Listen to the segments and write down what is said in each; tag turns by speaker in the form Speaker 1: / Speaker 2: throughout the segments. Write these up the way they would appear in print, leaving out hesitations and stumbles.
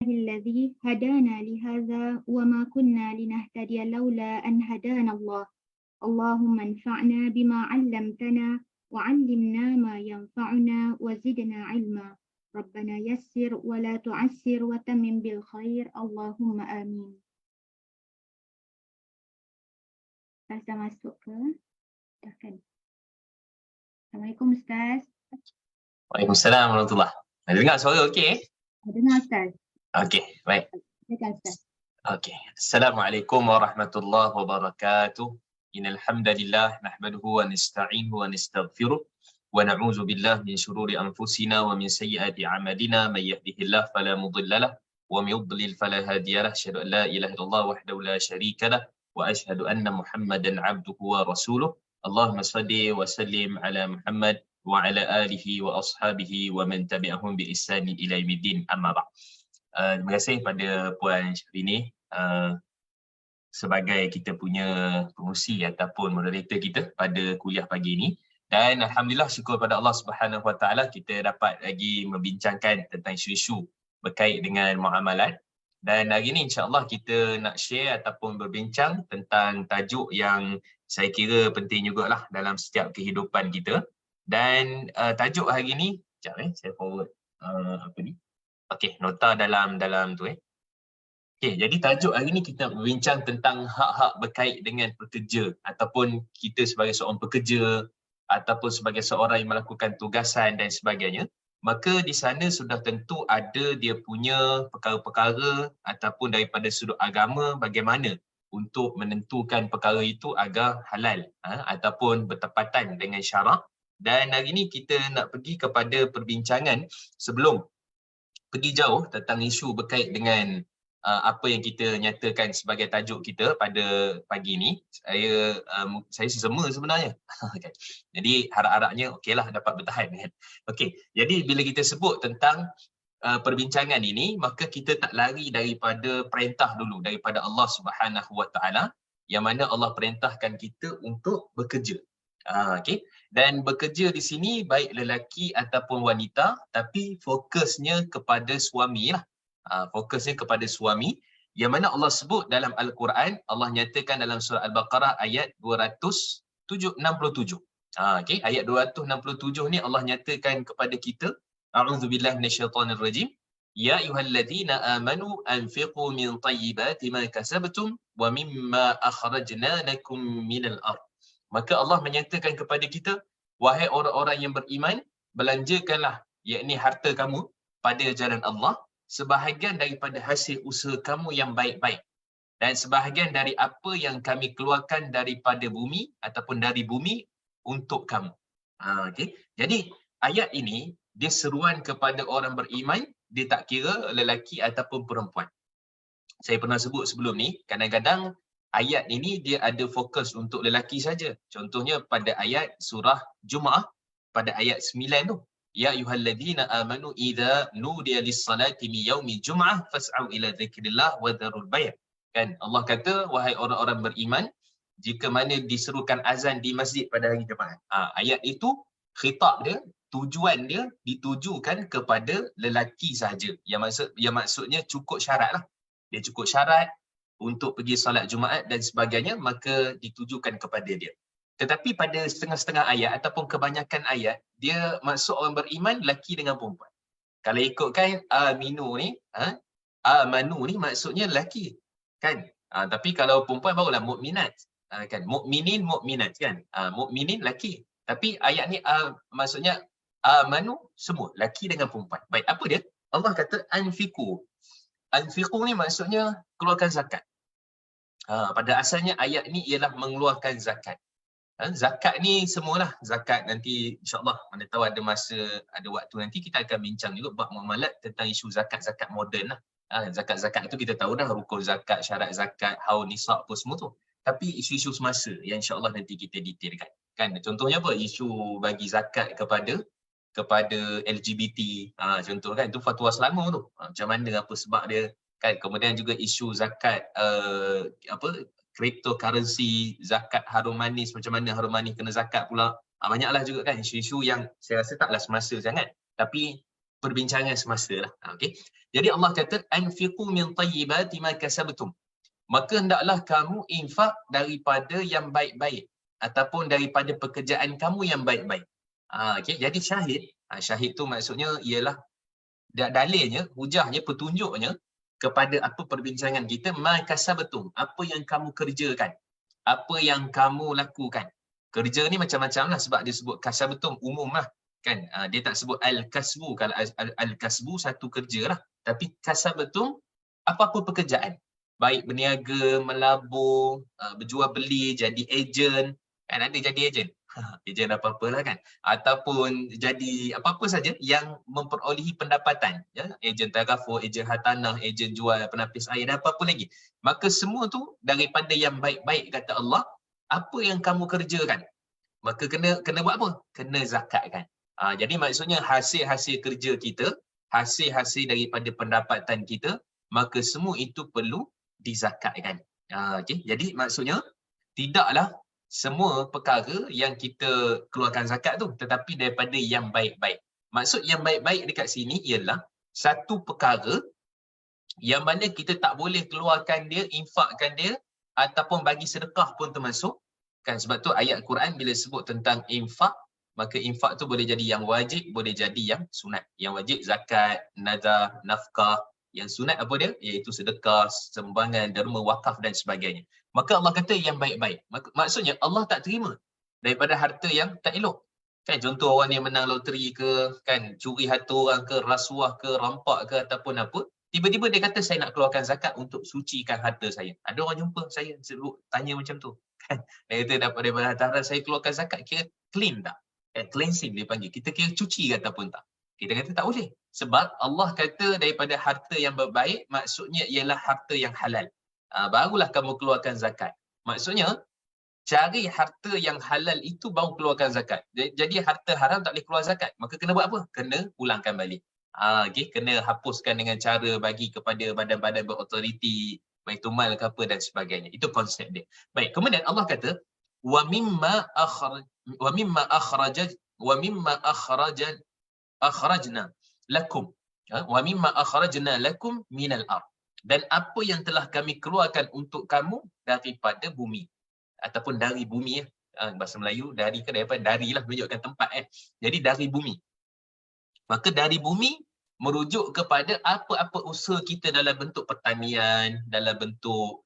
Speaker 1: الذي هدانا لهذا وما كنا لنهتدي لولا أن هدانا الله اللهم انفعنا بما علمتنا وعلمنا ما ينفعنا وزدنا علما ربنا يسر ولا تعسر وتمم بالخير اللهم آمين. Ustaz dah masuk ke? Dah kan? Assalamualaikum Ustaz.
Speaker 2: Waalaikumsalam warahmatullahi. Ada dengar suara okey?
Speaker 1: Dengar Ustaz.
Speaker 2: Okey, baik.
Speaker 1: Silakan Ustaz.
Speaker 2: Okey. Assalamualaikum warahmatullahi wabarakatuh. Innal hamdalillah nahmaduhu wa nasta'inuhu wa nastaghfiruh wa na'udzu billahi min shururi anfusina wa min sayyiati a'malina may yahdihillahu fala mudilla lahu wa may yudlil fala hadiya lahu. Asyhadu an la ilaha illallah wahdahu la syarika lahu wa asyhadu anna Muhammadan 'abduhu wa rasuluh. Allahumma shalli wa sallim ala Muhammad wa ala alihi wa ashabihi wa man tabi'ahum bi ihsani ila yaumiddin. Amma ba'd. Terima kasih pada Puan Syahrini sebagai kita punya pengurusi ataupun moderator kita pada kuliah pagi ini. Dan alhamdulillah syukur pada Allah Subhanahu Wa Taala kita dapat lagi membincangkan tentang isu-isu berkait dengan muamalat. Dan hari ini insya-Allah kita nak share ataupun berbincang tentang tajuk yang saya kira penting jugalah dalam setiap kehidupan kita. Dan tajuk hari ini, sekejap saya forward apa ni? Okey, nota dalam tu Okey, jadi tajuk hari ini kita berbincang tentang hak-hak berkait dengan pekerja ataupun kita sebagai seorang pekerja ataupun sebagai seorang yang melakukan tugasan dan sebagainya. Maka di sana sudah tentu ada dia punya perkara-perkara ataupun daripada sudut agama bagaimana untuk menentukan perkara itu agar halal ataupun bertepatan dengan syarak. Dan hari ini kita nak pergi kepada perbincangan sebelum pergi jauh tentang isu berkait dengan apa yang kita nyatakan sebagai tajuk kita pada pagi ini. Saya sesama sebenarnya. Jadi harap-harapnya okeylah dapat bertahan kan. Okey, jadi bila kita sebut tentang perbincangan ini, maka kita tak lari daripada perintah dulu daripada Allah Subhanahu Wa Taala yang mana Allah perintahkan kita untuk bekerja. Okey. Dan bekerja di sini baik lelaki ataupun wanita, tapi fokusnya kepada suami lah. Fokusnya kepada suami yang mana Allah sebut dalam Al-Quran, Allah nyatakan dalam surah Al-Baqarah ayat 267. Okey, ayat 267 ni Allah nyatakan kepada kita, a'udzubillahi minasyaitonirrajim, ya ayyuhalladzina amanu anfiqu min thayyibati ma kasabtum wa mimma akhrajna lakum minal ardh. Maka Allah menyatakan kepada kita, wahai orang-orang yang beriman, belanjakanlah yakni harta kamu pada jalan Allah sebahagian daripada hasil usaha kamu yang baik-baik dan sebahagian dari apa yang kami keluarkan daripada bumi ataupun dari bumi untuk kamu. Okey. Jadi ayat ini dia seruan kepada orang beriman, dia tak kira lelaki ataupun perempuan. Saya pernah sebut sebelum ni, kadang-kadang ayat ini dia ada fokus untuk lelaki saja. Contohnya pada ayat surah Jumaah pada ayat 9 tu. Ya ayyuhalladzina amanu idza nudiya lis-salati min yaumil jum'ah fas'au ila dzikrillah wa dharul bay'. Kan Allah kata wahai orang-orang beriman, jika mana diserukan azan di masjid pada hari Jumaat. Ayat itu khitab dia, tujuan dia ditujukan kepada lelaki sahaja. Yang maksudnya cukup syarat lah. Dia cukup syarat untuk pergi solat Jumaat dan sebagainya, maka ditujukan kepada dia. Tetapi pada setengah-setengah ayat ataupun kebanyakan ayat, dia maksud orang beriman lelaki dengan perempuan. Kalau ikutkan aminu ni, amanu ni maksudnya lelaki. Kan? Tapi kalau perempuan barulah mukminat. Kan? Mukminin, mukminat kan? Mukminin lelaki. Tapi ayat ni maksudnya amanu semua, lelaki dengan perempuan. Baik, apa dia? Allah kata anfiqu. Anfiqu ni maksudnya keluarkan zakat. Pada asalnya ayat ni ialah mengeluarkan zakat. Zakat ni semualah. Zakat nanti insyaAllah mana tahu ada masa, ada waktu nanti kita akan bincang juga bab muamalat tentang isu zakat-zakat moden lah. Zakat-zakat tu kita tahu dah rukun zakat, syarat zakat, haul nisab apa semua tu. Tapi isu-isu semasa yang insyaAllah nanti kita detailkan. Kan contohnya apa? Isu bagi zakat kepada LGBT. Contoh kan tu fatwa selama tu. Macam mana, apa sebab dia kan. Kemudian juga isu zakat cryptocurrency, zakat harum manis, macam mana harum manis kena zakat pula. Banyaklah juga kan isu-isu yang saya rasa taklah semasa sangat. Tapi perbincangan semasa lah. Okey. Jadi Allah kata anfiqu min tayyibati ma kasabtum. Maka hendaklah kamu infak daripada yang baik-baik ataupun daripada pekerjaan kamu yang baik-baik. Okey. Jadi syahid tu maksudnya ialah dalilnya, hujahnya, petunjuknya kepada apa perbincangan kita, ma kasabtum, apa yang kamu kerjakan, apa yang kamu lakukan. Kerja ni macam-macam lah sebab dia sebut kasabtum umum lah kan. Dia tak sebut al-kasbu. Kalau al-kasbu satu kerja lah, tapi kasabtum apa-apa pekerjaan, baik berniaga, melabur, berjual beli, jadi ejen kan, ada jadi ejen ejen apa-apa lah kan, ataupun jadi apa-apa saja yang memperolehi pendapatan, ya, ejen tarafur, ejen hartanah, ejen jual penapis air dan apa-apa lagi. Maka semua tu daripada yang baik-baik kata Allah. Apa yang kamu kerjakan, maka kena buat apa? Kena zakatkan. Jadi maksudnya hasil-hasil kerja kita, hasil-hasil daripada pendapatan kita, maka semua itu perlu dizakatkan. Okay? Jadi maksudnya tidaklah semua perkara yang kita keluarkan zakat tu, tetapi daripada yang baik-baik. Maksud yang baik-baik dekat sini ialah satu perkara yang mana kita tak boleh keluarkan dia, infakkan dia, ataupun bagi sedekah pun termasuk. Kan sebab tu ayat Quran bila sebut tentang infak, maka infak tu boleh jadi yang wajib, boleh jadi yang sunat. Yang wajib zakat, nazar, nafkah. Yang sunat apa dia? Iaitu sedekah, sumbangan, derma, wakaf dan sebagainya. Maka Allah kata yang baik-baik. Maksudnya Allah tak terima daripada harta yang tak elok. Kan contoh orang yang menang loteri ke, kan curi harta orang ke, rasuah ke, rampak ke ataupun apa, tiba-tiba dia kata saya nak keluarkan zakat untuk sucikan harta saya. Ada orang jumpa saya tanya macam tu. Kan dia kata dapat daripada harta haram saya keluarkan zakat, kira clean tak? Cleansing dia panggil. Kita kira cuci ke ataupun tak? Kita kata tak boleh. Sebab Allah kata daripada harta yang berbaik, maksudnya ialah harta yang halal. Barulah kamu keluarkan zakat. Maksudnya, cari harta yang halal itu baru keluarkan zakat. Jadi harta haram tak boleh keluar zakat. Maka kena buat apa? Kena pulangkan balik. Okay, kena hapuskan dengan cara bagi kepada badan-badan berautoriti, Baitumal ke apa dan sebagainya. Itu konsep dia. Baik, kemudian Allah kata, wa mimma akhrajna lakum. Wa mimma akhrajna lakum minal ard. Dan apa yang telah kami keluarkan untuk kamu daripada bumi. Ataupun dari bumi. Bahasa Melayu, dari ke daripada, darilah menunjukkan tempat. Jadi dari bumi. Maka dari bumi merujuk kepada apa-apa usaha kita dalam bentuk pertanian, dalam bentuk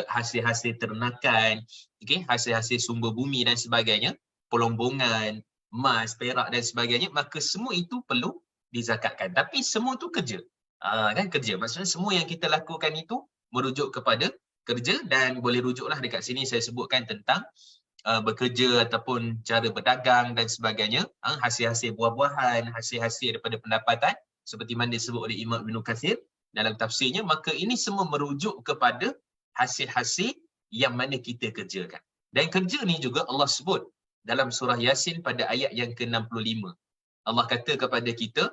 Speaker 2: hasil-hasil ternakan, okay? Hasil-hasil sumber bumi dan sebagainya, pelombongan, emas, perak dan sebagainya, maka semua itu perlu dizakatkan. Tapi semua tu kerja. Kan kerja. Maksudnya semua yang kita lakukan itu merujuk kepada kerja, dan boleh rujuklah dekat sini saya sebutkan tentang bekerja ataupun cara berdagang dan sebagainya, hasil-hasil buah-buahan, hasil-hasil daripada pendapatan seperti mana disebut oleh Imam Ibn Kathir dalam tafsirnya. Maka ini semua merujuk kepada hasil-hasil yang mana kita kerjakan. Dan kerja ni juga Allah sebut dalam surah Yasin pada ayat yang ke-65. Allah kata kepada kita,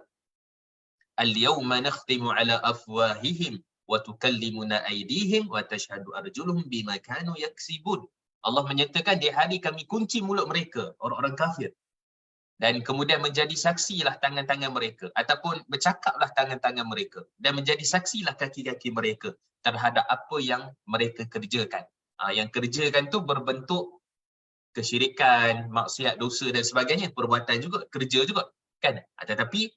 Speaker 2: al-yawma nakhtimu ala afwahihim wa tukallimuna aydihim wa tashhadu arjuluhum bima kanu yaksibun. Allah menyatakan di hari kami kunci mulut mereka, orang-orang kafir. Dan kemudian menjadi saksilah tangan-tangan mereka, ataupun bercakaplah tangan-tangan mereka, dan menjadi saksilah kaki-kaki mereka terhadap apa yang mereka kerjakan. Yang kerjakan tu berbentuk kesyirikan, maksiat, dosa dan sebagainya, perbuatan juga, kerja juga. Kan? Tetapi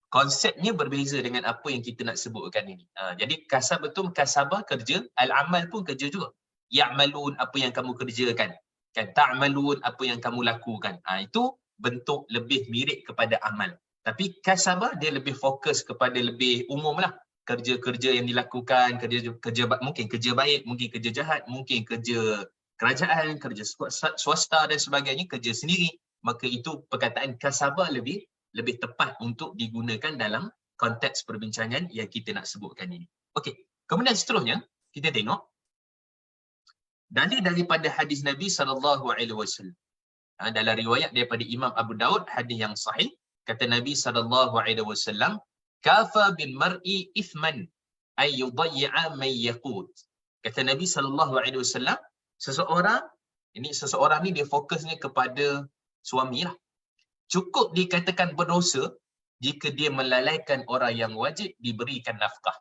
Speaker 2: konsepnya berbeza dengan apa yang kita nak sebutkan ini. Jadi kasab betul, kasabah kerja, al-amal pun kerja juga. Ya'malun, apa yang kamu kerjakan. Kan? Ta'malun, apa yang kamu lakukan. Itu bentuk lebih mirip kepada amal. Tapi kasabah dia lebih fokus kepada lebih umum lah. Kerja-kerja yang dilakukan, kerja mungkin kerja baik, mungkin kerja jahat, mungkin kerja kerajaan, kerja swasta dan sebagainya, kerja sendiri. Maka itu perkataan kasabah lebih tepat untuk digunakan dalam konteks perbincangan yang kita nak sebutkan ini. Okey, kemudian seterusnya kita tengok dalil daripada hadis Nabi SAW. Dalam riwayat daripada Imam Abu Daud, hadis yang sahih, kata Nabi SAW, kafa bil mar'i ithman ay yudayya man yaqut. Kata Nabi SAW, seseorang ni dia fokusnya kepada suami lah. Cukup dikatakan berdosa jika dia melalaikan orang yang wajib diberikan nafkah.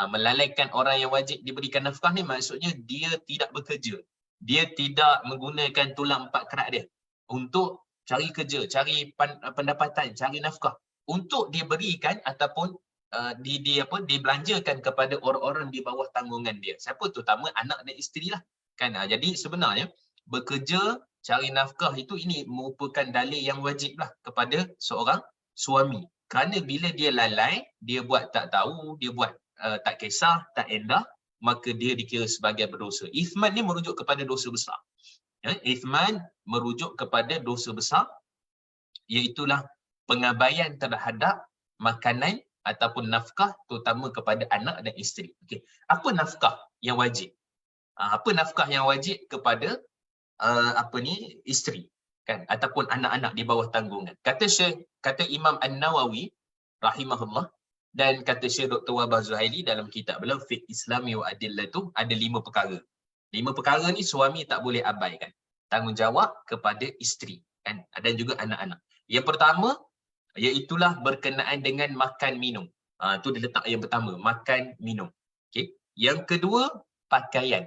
Speaker 2: Melalaikan orang yang wajib diberikan nafkah ni maksudnya dia tidak bekerja. Dia tidak menggunakan tulang 4 kerat dia untuk cari kerja, cari pendapatan, cari nafkah untuk diberikan ataupun dibelanjakan kepada orang-orang di bawah tanggungan dia. Siapa? Terutama anak dan isteri lah. Kan? Jadi sebenarnya bekerja, cari nafkah itu ini merupakan dalil yang wajib lah kepada seorang suami. Kerana bila dia lalai, dia buat tak tahu, dia buat tak kisah, tak endah, maka dia dikira sebagai berdosa. Ithman ni merujuk kepada dosa besar. Ithman merujuk kepada dosa besar, iaitulah pengabaian terhadap makanan ataupun nafkah terutama kepada anak dan isteri. Okey. Apa nafkah yang wajib? Apa nafkah yang wajib kepada isteri kan ataupun anak-anak di bawah tanggungan? Kata Imam An-Nawawi rahimahullah dan kata Syekh Dr. Wahbah Zuhaili dalam kitab beliau Fiqh Islami wa Adillatuh, ada 5 perkara. 5 perkara ni suami tak boleh abaikan. Tanggungjawab kepada isteri kan dan juga anak-anak. Yang pertama iaitulah berkenaan dengan makan minum. Tu dia letak yang pertama, makan minum. Okey. Yang kedua, pakaian.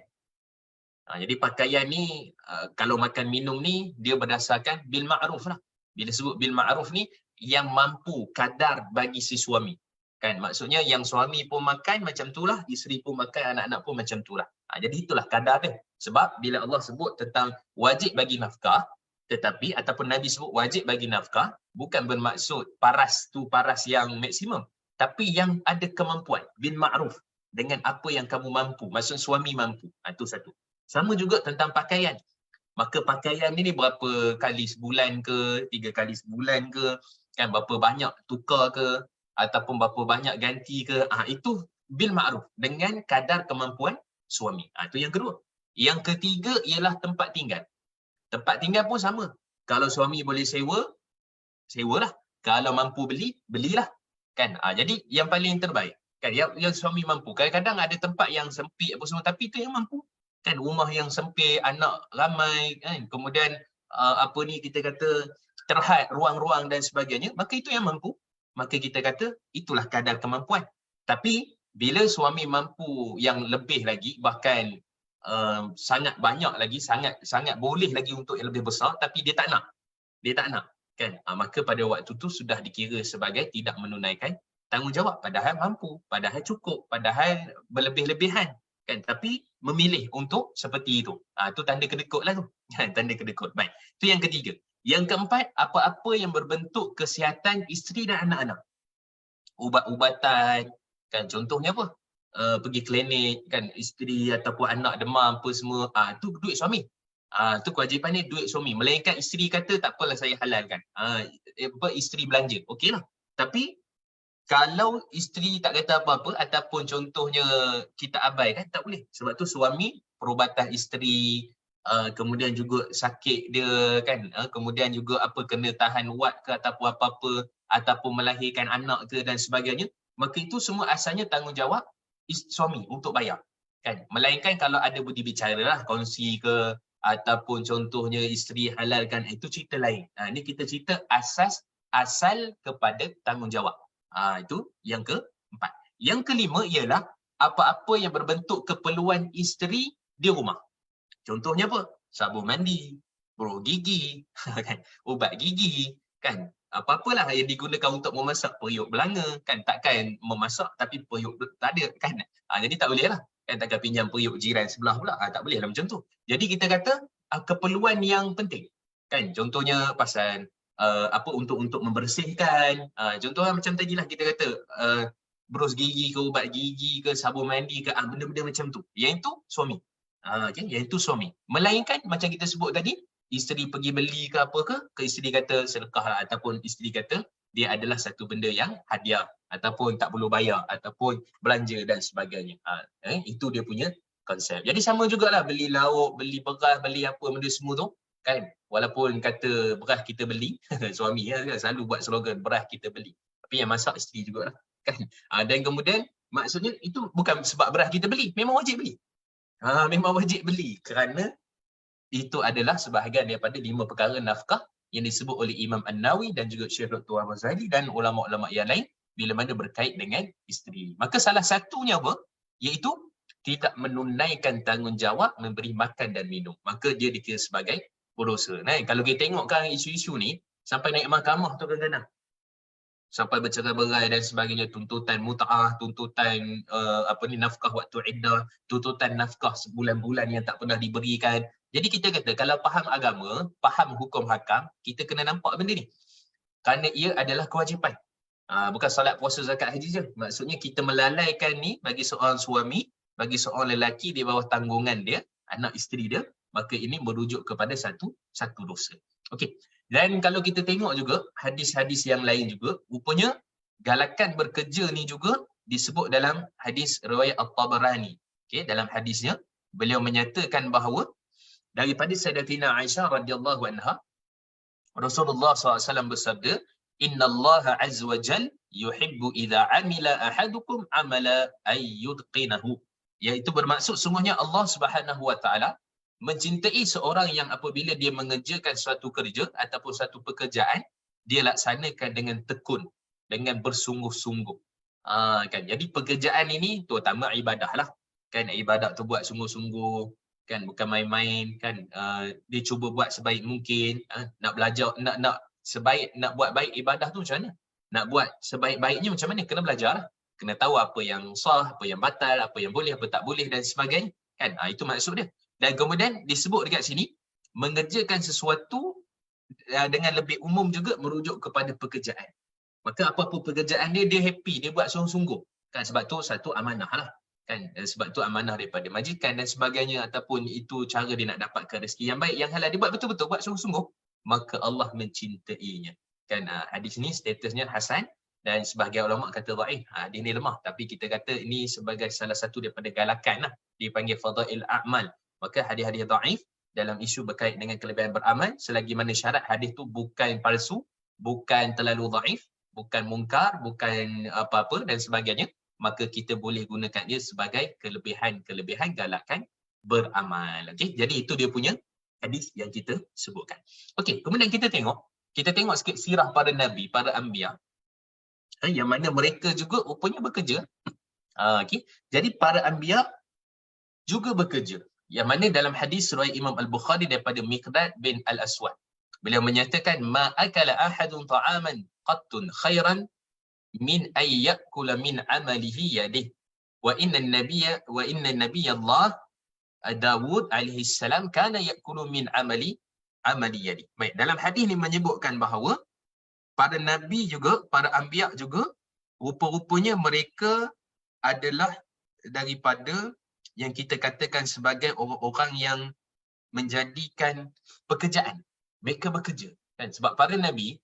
Speaker 2: Jadi pakaian ni kalau makan minum ni dia berdasarkan bil ma'ruf lah. Bila sebut bil ma'ruf ni yang mampu kadar bagi si suami. Kan maksudnya yang suami pun makan macam itulah, isteri pun makan, anak-anak pun macam itulah. Jadi itulah kadar dia. Sebab bila Allah sebut tentang wajib bagi nafkah, tetapi ataupun Nabi sebut wajib bagi nafkah, bukan bermaksud paras tu paras yang maksimum, tapi yang ada kemampuan bil ma'ruf, dengan apa yang kamu mampu, maksud suami mampu. Itu satu. Sama juga tentang pakaian. Maka pakaian ni berapa kali sebulan ke, 3 kali sebulan ke, kan berapa banyak tukar ke, ataupun berapa banyak ganti ke, itu bil ma'ruf dengan kadar kemampuan suami. Itu yang kedua. Yang ketiga ialah tempat tinggal. Tempat tinggal pun sama. Kalau suami boleh sewa, sewalah. Kalau mampu beli, belilah. Kan? Jadi yang paling terbaik. Kan? Yang suami mampu. Kadang-kadang ada tempat yang sempit apa semua, tapi itu yang mampu. Kan rumah yang sempit, anak ramai, kan? Kemudian kita kata terhad ruang-ruang dan sebagainya, maka itu yang mampu. Maka kita kata itulah kadar kemampuan. Tapi bila suami mampu yang lebih lagi, bahkan sangat banyak lagi, sangat boleh lagi untuk yang lebih besar, tapi dia tak nak kan, maka pada waktu tu sudah dikira sebagai tidak menunaikan tanggungjawab, padahal mampu, padahal cukup, padahal berlebih-lebihan kan, tapi memilih untuk seperti itu. Tu tanda kedekut lah tu. Tanda kedekut. Baik, itu yang ketiga. Yang keempat, apa-apa yang berbentuk kesihatan isteri dan anak-anak. Ubat-ubatan kan, contohnya apa? Pergi klinik kan, isteri ataupun anak demam apa semua, tu duit suami. Tu kewajipan ni duit suami. Melainkan isteri kata tak apalah saya halalkan. Isteri belanja, okeylah. Tapi kalau isteri tak kata apa-apa ataupun contohnya kita abaikan, tak boleh. Sebab tu suami, perubatan isteri, kemudian juga sakit dia kan, kemudian juga kena tahan wad ke ataupun apa-apa, ataupun melahirkan anak ke dan sebagainya, maka itu semua asalnya tanggungjawab suami untuk bayar kan. Melainkan kalau ada budi bicara lah, kongsi ke, ataupun contohnya isteri halalkan, itu cerita lain. Ini kita cerita asal kepada tanggungjawab. Itu yang keempat. Yang kelima ialah apa-apa yang berbentuk keperluan isteri di rumah. Contohnya apa? Sabun mandi, buruh gigi, kan? Ubat gigi, kan? Apa-apalah yang digunakan untuk memasak, periuk belanga, kan? Takkan memasak tapi periuk tak ada, kan? Jadi tak boleh lah. Kan takkan pinjam periuk jiran sebelah pula. Tak boleh lah macam tu. Jadi kita kata keperluan yang penting. Kan? Contohnya pasal untuk membersihkan. Contohnya macam tadilah kita kata berus gigi ke, ubat gigi ke, sabun mandi ke, benda-benda macam tu. Yang itu suami. Okay? Yang itu suami. Melainkan macam kita sebut tadi, isteri pergi beli ke apa ke isteri kata sedekah lah, ataupun isteri kata dia adalah satu benda yang hadiah, ataupun tak perlu bayar, ataupun belanja dan sebagainya. Itu dia punya konsep. Jadi sama jugalah beli lauk, beli beras, beli apa benda semua tu kan. Walaupun kata beras kita beli, suami selalu buat slogan beras kita beli, tapi yang masak isteri jugalah kan. Dan kemudian maksudnya itu bukan sebab beras kita beli, memang wajib beli. Memang wajib beli kerana itu adalah sebahagian daripada 5 perkara nafkah yang disebut oleh Imam An-Nawawi dan juga Syekh Dr. Ahmad Zahidi dan ulama-ulama yang lain bila mana berkait dengan isteri. Maka salah satunya apa? Iaitu tidak menunaikan tanggungjawab memberi makan dan minum. Maka dia dikira sebagai berdosa. Nah, kalau kita tengok kan isu-isu ni sampai naik mahkamah tu kadang-kadang. Sampai bercerai-berai dan sebagainya, tuntutan mut'ah, tuntutan nafkah waktu iddah, tuntutan nafkah sebulan-bulan yang tak pernah diberikan. Jadi kita kata kalau faham agama, faham hukum hakam, kita kena nampak benda ni. Kerana ia adalah kewajipan. Bukan solat, puasa, zakat, haji je. Maksudnya kita melalaikan ni bagi seorang suami, bagi seorang lelaki di bawah tanggungan dia, anak isteri dia, maka ini merujuk kepada satu dosa. Okey. Dan kalau kita tengok juga hadis-hadis yang lain juga, rupanya galakan bekerja ni juga disebut dalam hadis riwayat At-Tabarani. Okey, dalam hadisnya beliau menyatakan bahawa daripada Sayyidatina Aisyah radhiyallahu anha, Rasulullah SAW bersabda, "Innallaha azza wa jal yuhibbu idza amila ahadukum amala ay yutqinahu." Iaitu bermaksud sungguhnya Allah Subhanahu wa taala mencintai seorang yang apabila dia mengerjakan suatu kerja ataupun suatu pekerjaan, dia laksanakan dengan tekun, dengan bersungguh-sungguh. Kan, jadi pekerjaan ini terutama ibadah lah. Kan, ibadah tu buat sungguh-sungguh, kan, bukan main-main, kan. Dia cuba buat sebaik mungkin, nak belajar, nak buat baik ibadah tu macam mana? Nak buat sebaik-baiknya macam mana? Kena belajar lah. Kena tahu apa yang sah, apa yang batal, apa yang boleh, apa tak boleh dan sebagainya. Kan, itu maksud dia. Dan kemudian disebut dekat sini, mengerjakan sesuatu dengan lebih umum juga merujuk kepada pekerjaan. Maka apa-apa pekerjaan dia, dia happy, dia buat sungguh-sungguh. Kan, sebab tu satu amanah lah. Kan, sebab tu amanah daripada majikan dan sebagainya, ataupun itu cara dia nak dapatkan rezeki yang baik, yang halal, dia buat betul-betul, buat sungguh-sungguh. Maka Allah mencintainya. Kan, hadis ni statusnya hasan dan sebahagian ulama kata dhaif. Dia ni lemah, tapi kita kata ini sebagai salah satu daripada galakan lah, dipanggil fadail a'mal. Maka hadis-hadis dhaif dalam isu berkait dengan kelebihan beramal, selagi mana syarat hadis tu bukan palsu, bukan terlalu dhaif, bukan mungkar, bukan apa-apa dan sebagainya, maka kita boleh gunakan dia sebagai kelebihan galakan beramal. Okey, jadi itu dia punya hadis yang kita sebutkan. Okey, kemudian kita tengok sikit sirah para nabi, para anbiya, yang mana mereka juga rupanya bekerja. Okey, jadi para anbiya juga bekerja. Yang mana dalam hadis riwayat Imam Al-Bukhari daripada Miqdad bin Al-Aswad, beliau menyatakan, "Ma akala ahadun ta'aman qattun khairan min ay ya'kula min amalihi yadih wa inna nabiyya Allah Dawud alaihi salam kana ya'kulu min amali yadih." Baik, dalam hadis ni menyebutkan bahawa para nabi juga, para anbiya juga, rupa-rupanya mereka adalah daripada yang kita katakan sebagai orang-orang yang menjadikan pekerjaan. Mereka bekerja. Kan? Sebab para nabi,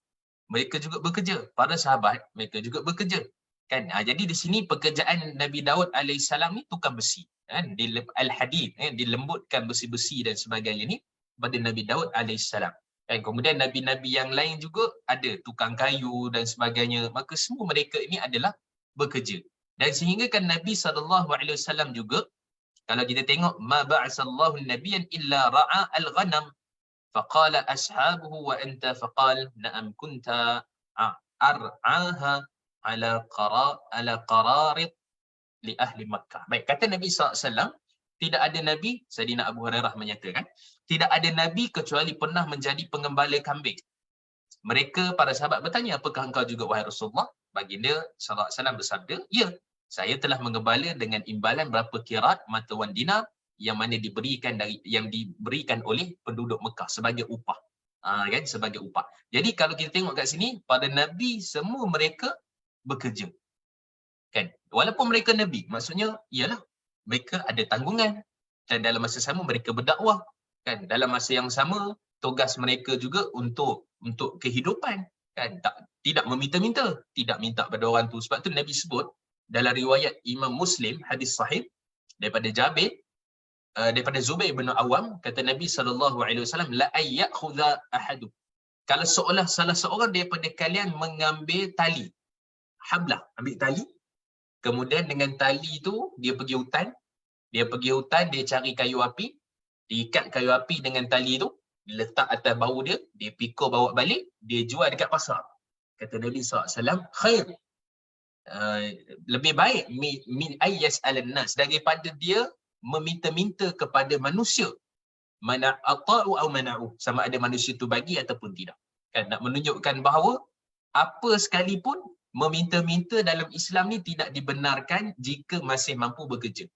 Speaker 2: mereka juga bekerja. Para sahabat, mereka juga bekerja. Kan? Jadi di sini pekerjaan Nabi Daud AS ni tukang besi. Kan? Al-Hadid, dilembutkan besi-besi dan sebagainya ni pada Nabi Daud AS. Kan? Kemudian nabi-nabi yang lain juga ada tukang kayu dan sebagainya. Maka semua mereka ini adalah bekerja. Dan sehingga kan Nabi SAW juga, kalau kita tengok, ma ba'asallahu nabiyyan illa ra'a al-ghanam faqala ashabuhu wa anta faqal na'am kunta ar'aha ala qararit li ahli Makkah. Baik, kata Nabi SAW, tidak ada nabi, Sayyidina Abu Hurairah menyatakan, tidak ada nabi kecuali pernah menjadi pengembala kambing. Mereka, para sahabat bertanya, apakah engkau juga wahai Rasulullah? Baginda SAW bersabda, ya, saya telah mengembala dengan imbalan berapa kirat mata wang dinar yang mana diberikan oleh penduduk Mekah sebagai upah. Kan, sebagai upah. Jadi kalau kita tengok kat sini, pada nabi semua mereka bekerja. Kan, walaupun mereka nabi, maksudnya ialah mereka ada tanggungan dan dalam masa sama mereka berdakwah. Kan, dalam masa yang sama tugas mereka juga untuk kehidupan. Kan, tidak meminta-minta, tidak minta pada orang tu. Sebab tu Nabi sebut dalam riwayat Imam Muslim, hadis sahih daripada Jabir, daripada Zubair bin Awam, kata Nabi SAW, la ayyakhudha ahadu, kalau seolah salah seorang daripada kalian mengambil tali, hablah, ambil tali, kemudian dengan tali tu dia pergi hutan, dia cari kayu api, diikat kayu api dengan tali tu, letak atas bahu dia, dia pikul bawa balik, dia jual dekat pasar. Kata Nabi SAW, khair. Lebih baik min ayyas al-nas, daripada dia meminta-minta kepada manusia. Mana ata'u au mana'u, sama ada manusia tu bagi ataupun tidak. Kan nak menunjukkan bahawa apa sekalipun meminta-minta dalam Islam ni tidak dibenarkan jika masih mampu bekerja.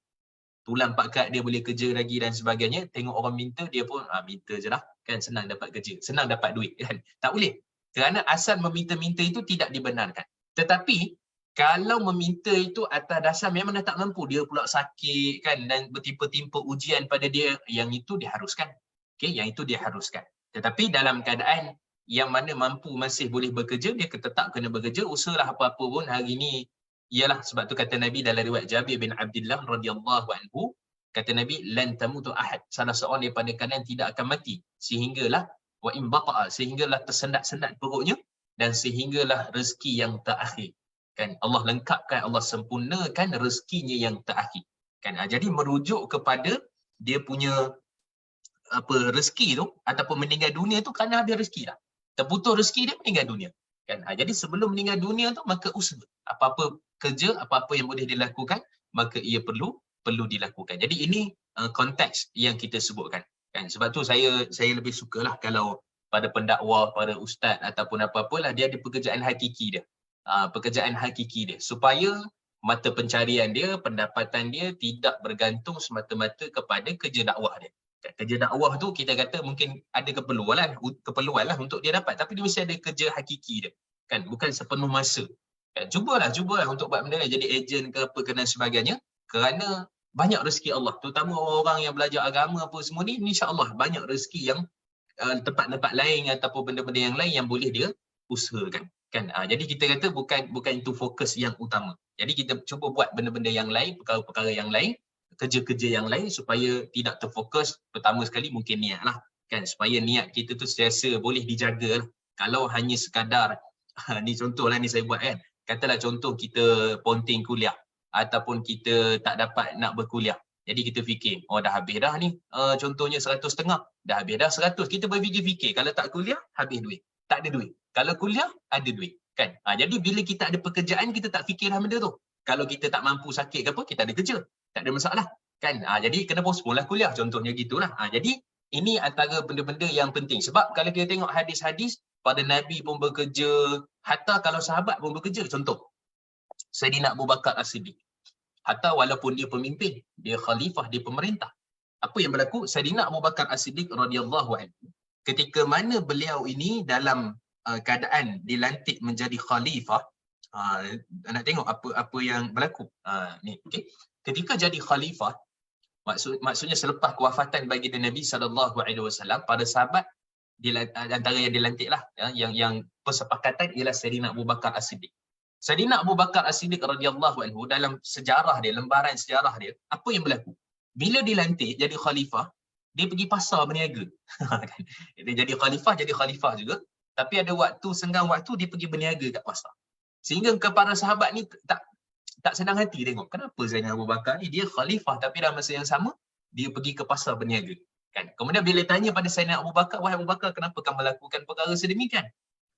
Speaker 2: Tulang pakat dia boleh kerja lagi dan sebagainya, tengok orang minta dia pun minta je lah, kan senang dapat kerja, senang dapat duit kan. Tak boleh. Kerana asal meminta-minta itu tidak dibenarkan. Tetapi kalau meminta itu atas dasar memang dah tak mampu, dia pula sakit kan dan bertimpa-timpa ujian pada dia, yang itu diharuskan. Okey, yang itu diharuskan. Tetapi dalam keadaan yang mana mampu masih boleh bekerja, dia tetap kena bekerja, usahalah apa-apa pun hari ni. Ialah sebab tu kata Nabi dalam riwayat Jabir bin Abdullah radhiyallahu anhu, kata Nabi, lan tamutu ahad, salah seorang daripada kalian tidak akan mati sehinggalah wa in bata'a, sehinggalah tersendat-sendat perutnya dan sehinggalah rezeki yang terakhir. Kan Allah lengkapkan, Allah sempurnakan rezekinya yang terakhir. Kan jadi merujuk kepada dia punya rezeki tu ataupun meninggal dunia tu kerana habis rezeki dah. Terputus rezeki dia, meninggal dunia. Kan jadi sebelum meninggal dunia tu maka usaha, apa-apa kerja, apa-apa yang boleh dilakukan, maka ia perlu dilakukan. Jadi ini konteks yang kita sebutkan. Kan sebab tu saya lebih sukalah kalau pada pendakwah, pada ustaz ataupun apa-apalah, dia ada pekerjaan hakiki dia. Pekerjaan hakiki dia supaya mata pencarian dia, pendapatan dia tidak bergantung semata-mata kepada kerja dakwah dia. Kerja dakwah tu kita kata mungkin ada keperluan lah untuk dia dapat, tapi dia mesti ada kerja hakiki dia. Kan bukan sepenuh masa. Kan cubalah untuk buat benda ni, jadi ejen ke apa ke dan sebagainya, kerana banyak rezeki Allah, terutama orang-orang yang belajar agama apa semua ni, insya-Allah banyak rezeki yang tempat-tempat lain ataupun benda-benda yang lain yang boleh dia usahakan. Kan jadi kita kata bukan itu fokus yang utama. Jadi kita cuba buat benda-benda yang lain, perkara-perkara yang lain, kerja-kerja yang lain supaya tidak terfokus. Pertama sekali mungkin niat lah, kan, supaya niat kita tu sentiasa boleh dijaga lah. Kalau hanya sekadar ni contohlah ni saya buat kan, katalah contoh kita ponting kuliah ataupun kita tak dapat nak berkuliah, jadi kita fikir dah habis dah ni, contohnya 100.5 dah habis dah 100, kita berfikir kalau tak kuliah habis duit, tak ada duit, kalau kuliah ada duit kan. Jadi bila kita ada pekerjaan, kita tak fikirlah benda tu. Kalau kita tak mampu sakit ke apa, kita ada kerja, tak ada masalah kan. Jadi kena postpone lah kuliah, contohnya gitulah. Jadi ini antara benda-benda yang penting. Sebab kalau kita tengok hadis-hadis, pada Nabi pun bekerja, hatta kalau sahabat pun bekerja. Contoh Saidina Abu Bakar As-Siddiq, hatta walaupun dia pemimpin, dia khalifah, dia pemerintah, apa yang berlaku? Saidina Abu Bakar As-Siddiq radhiyallahu anhu, ketika mana beliau ini dalam keadaan dilantik menjadi khalifah, nak tengok apa yang berlaku ni. Okey, ketika jadi khalifah, maksudnya selepas kewafatan baginda Nabi SAW, para sahabat antara yang dilantiklah, yang persepakatan ialah Saidina Abu Bakar As-Siddiq. Saidina Abu Bakar As-Siddiq radhiyallahu anhu, dalam sejarah dia, lembaran sejarah dia, apa yang berlaku? Bila dilantik jadi khalifah, dia pergi pasar berniaga. Dia jadi khalifah juga, tapi ada waktu, senggang waktu dia pergi berniaga kat pasar. Sehingga kepada sahabat ni tak senang hati tengok, kenapa Saidina Abu Bakar ni dia khalifah tapi dalam masa yang sama dia pergi ke pasar berniaga kan. Kemudian bila tanya pada Saidina Abu Bakar, wahai Abu Bakar, kenapa kamu melakukan perkara sedemikian?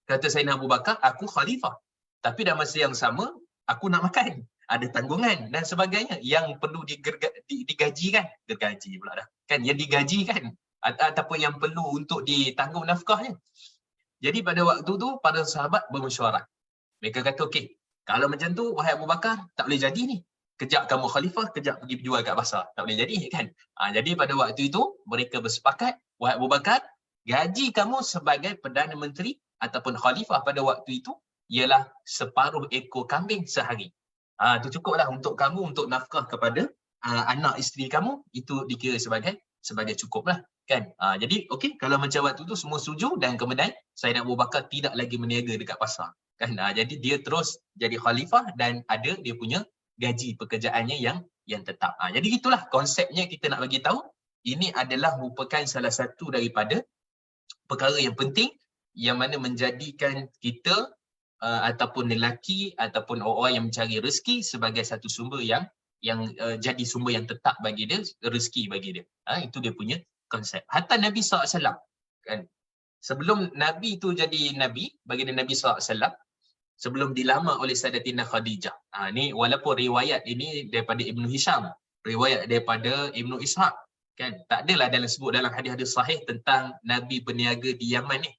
Speaker 2: Kata Saidina Abu Bakar, aku khalifah tapi dalam masa yang sama aku nak makan, ada tanggungan dan sebagainya yang perlu digajikan, gergaji pula dah kan, yang digajikan ataupun yang perlu untuk ditanggung nafkahnya. Jadi pada waktu tu para sahabat bermesyuarat. Mereka kata, okey, kalau macam tu wahai Abu Bakar, tak boleh jadi ni. Kejap kamu khalifah, kejap pergi jual kat pasar. Tak boleh jadi kan. Jadi pada waktu itu mereka bersepakat, wahai Abu Bakar, gaji kamu sebagai Perdana Menteri ataupun khalifah pada waktu itu ialah separuh ekor kambing sehari. Itu cukuplah untuk kamu, untuk nafkah kepada anak isteri kamu, itu dikira sebagai cukuplah kan. Jadi okey, kalau macam waktu tu semua setuju, dan kemudian Saidina Abu Bakar tidak lagi berniaga dekat pasar kan. Jadi dia terus jadi khalifah dan ada dia punya gaji pekerjaannya yang tetap. Jadi itulah konsepnya, kita nak bagi tahu ini adalah merupakan salah satu daripada perkara yang penting yang mana menjadikan kita ataupun lelaki ataupun orang yang mencari rezeki sebagai satu sumber yang jadi sumber yang tetap bagi dia, rezeki bagi dia. Itu dia punya konsep. Hatta Nabi SAW Kan? Sebelum Nabi tu jadi Nabi, baginda Nabi SAW, sebelum dilamar oleh Sayyidatina Khadijah. Ni walaupun riwayat ini daripada Ibnu Hisham, riwayat daripada Ibnu Ishaq, kan? Tak adalah dalam sebut dalam hadis-hadis sahih tentang Nabi berniaga di Yaman ni.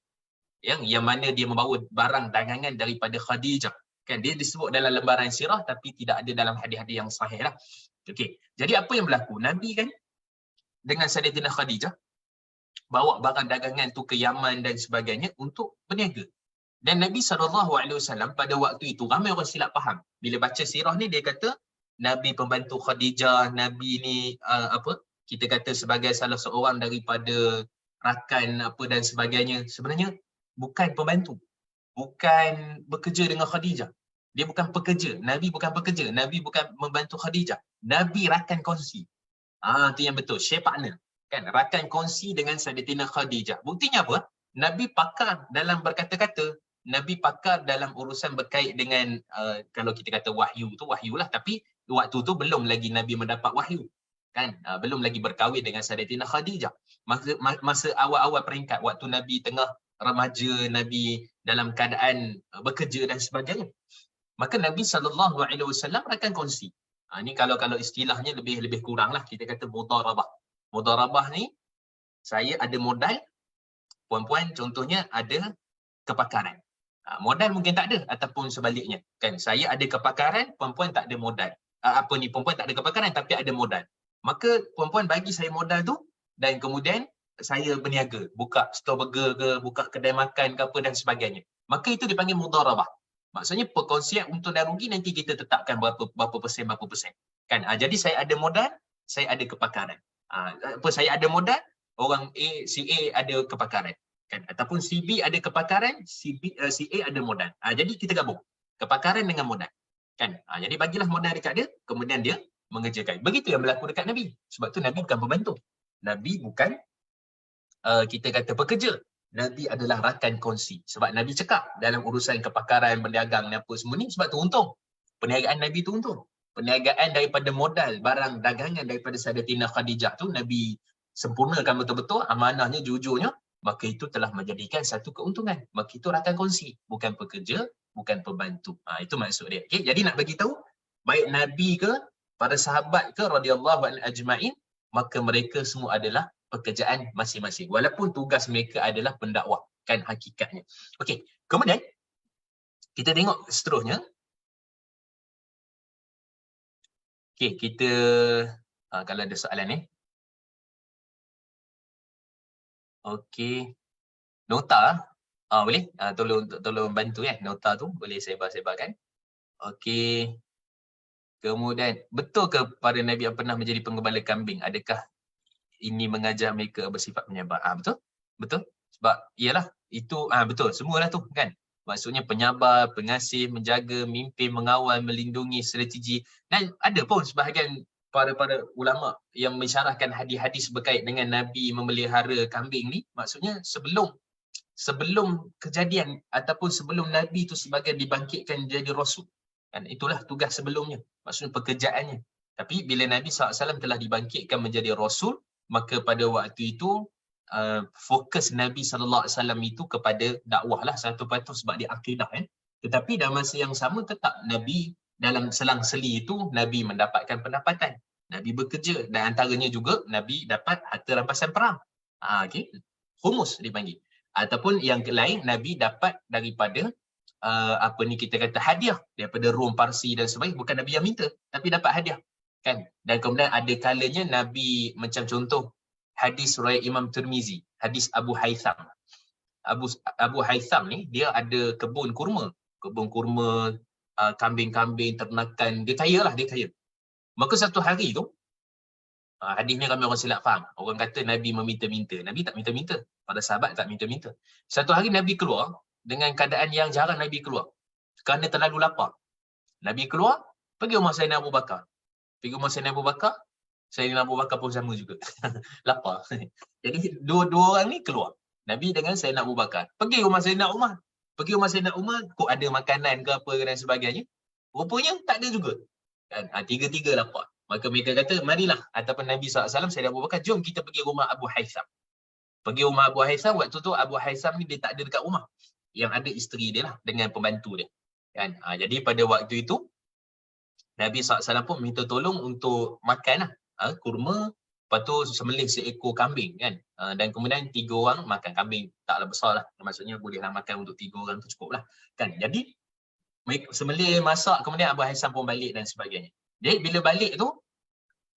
Speaker 2: Yang mana dia membawa barang dagangan daripada Khadijah. Kan? Dia disebut dalam lembaran sirah tapi tidak ada dalam hadis-hadis yang sahih lah. Okey. Jadi apa yang berlaku? Nabi kan dengan Sayyidatina Khadijah bawa barang dagangan tu ke Yaman dan sebagainya untuk berniaga. Dan Nabi SAW pada waktu itu ramai orang silap faham. Bila baca sirah ni dia kata Nabi pembantu Khadijah, Nabi ni kita kata sebagai salah seorang daripada rakan apa dan sebagainya. Sebenarnya bukan pembantu. Bukan bekerja dengan Khadijah. Dia bukan pekerja. Nabi bukan pekerja. Nabi bukan membantu Khadijah. Nabi rakan kongsi. Tu yang betul. Share partner. Kan? Rakan kongsi dengan Sayyidatina Khadijah. Buktinya apa? Nabi pakar dalam berkata-kata. Nabi pakar dalam urusan berkait dengan kalau kita kata wahyu tu, wahyu lah. Tapi waktu tu belum lagi Nabi mendapat wahyu. Kan? Belum lagi berkahwin dengan Sayyidatina Khadijah. Masa awal-awal peringkat, waktu Nabi tengah remaja, Nabi dalam keadaan bekerja dan sebagainya. Maka Nabi SAW akan kongsi. Ni kalau istilahnya lebih kurang lah. Kita kata mudharabah. Mudharabah ni, saya ada modal, puan-puan contohnya ada kepakaran. Modal mungkin tak ada ataupun sebaliknya. Kan? Saya ada kepakaran, puan-puan tak ada modal. Puan-puan tak ada kepakaran tapi ada modal. Maka puan-puan bagi saya modal tu dan kemudian saya berniaga, buka store burger ke, buka kedai makan ke apa dan sebagainya. Maka itu dipanggil mudharabah. Maksudnya perkongsian untung dan rugi nanti kita tetapkan berapa persen. Kan? Jadi saya ada modal, saya ada kepakaran. Saya ada modal, orang si A ada kepakaran. Kan? Ataupun si B ada kepakaran, si A ada modal. Jadi kita gabung kepakaran dengan modal. Kan? Jadi bagilah modal dekat dia, kemudian dia mengerjakan. Begitu yang berlaku dekat Nabi. Sebab tu Nabi bukan pembantu. Nabi bukan kita kata pekerja. Nabi adalah rakan kongsi. Sebab Nabi cakap dalam urusan kepakaran, berdagang dan apa semua ni, sebab tu untung. Perniagaan Nabi tu untung. Perniagaan daripada modal, barang dagangan daripada Sayyidatina Khadijah tu, Nabi sempurnakan betul-betul, amanahnya, jujurnya, maka itu telah menjadikan satu keuntungan. Maka itu rakan kongsi. Bukan pekerja, bukan pembantu. Itu maksud dia. Okay? Jadi nak bagi tahu, baik Nabi ke, para sahabat ke, radhiyallahu anhum ajma'in, maka mereka semua adalah pekerjaan masing-masing. Walaupun tugas mereka adalah pendakwah. Kan hakikatnya. Okey. Kemudian, kita tengok seterusnya. Okey, kita kalau ada soalan ni. Okey. Nota. Boleh? Tolong bantu kan. Nota tu boleh sebar-sebarkan. Okey. Kemudian, betul ke para Nabi yang pernah menjadi penggembala kambing? Adakah ini mengajar mereka bersifat penyabar? Betul? Betul? Sebab iyalah itu betul, semualah tu kan. Maksudnya penyabar, pengasih, menjaga, mimpin, mengawal, melindungi, strategi. Dan ada pun sebahagian para ulama yang mensyarahkan hadis-hadis berkait dengan Nabi memelihara kambing ni, maksudnya sebelum kejadian ataupun sebelum Nabi tu sebagai dibangkitkan jadi rasul. Dan itulah tugas sebelumnya, maksudnya pekerjaannya. Tapi bila Nabi SAW telah dibangkitkan menjadi rasul, maka pada waktu itu fokus Nabi SAW itu kepada dakwah lah satu patus sebab dia akidah kan. Tetapi dalam masa yang sama tetap Nabi dalam selang-seli itu Nabi mendapatkan pendapatan. Nabi bekerja dan antaranya juga Nabi dapat harta rampasan perang. Okay. Khumus dipanggil. Ataupun yang lain Nabi dapat daripada kita kata hadiah daripada Rom, Parsi dan sebagainya. Bukan Nabi yang minta tapi dapat hadiah. Kan? Dan kemudian ada kalanya Nabi macam contoh hadis riwayat Imam Tirmizi, hadis Abu Haytham. Abu Haytham ni dia ada kebun kurma, kambing-kambing, ternakan, dia kaya lah, dia kaya. Maka satu hari tu hadis ni ramai orang silap faham. Orang kata Nabi meminta-minta. Nabi tak minta-minta. Para sahabat tak minta-minta. Satu hari Nabi keluar dengan keadaan yang jarang Nabi keluar. Kerana terlalu lapar. Nabi keluar, pergi rumah Sayyidina Abu Bakar. Pergi rumah Sayyidina Abu Bakar, Sayyidina Abu Bakar pun sama juga. Lapar. Jadi dua orang ni keluar. Nabi dengan Sayyidina Abu Bakar. Pergi rumah Sayyidina Umar. Pergi rumah Sayyidina Umar, kok ada makanan ke apa dan sebagainya. Rupanya tak ada juga. Kan? Tiga-tiga lapar. Maka mereka kata, marilah. Ataupun Nabi SAW, Sayyidina Abu Bakar, jom kita pergi rumah Abu Haytham. Pergi rumah Abu Haisam, waktu tu Abu Haisam ni dia tak ada dekat rumah. Yang ada isteri dia lah dengan pembantu dia. Kan? Jadi pada waktu itu, Nabi SAW pun minta tolong untuk makan lah. Kurma, lepas tu sembelih seekor kambing kan. Dan kemudian 3 orang makan kambing. Taklah besar lah. Maksudnya bolehlah makan untuk 3 orang tu cukup lah. Kan? Jadi, sembelih masak, kemudian Abu Haisam pun balik dan sebagainya. Jadi bila balik tu,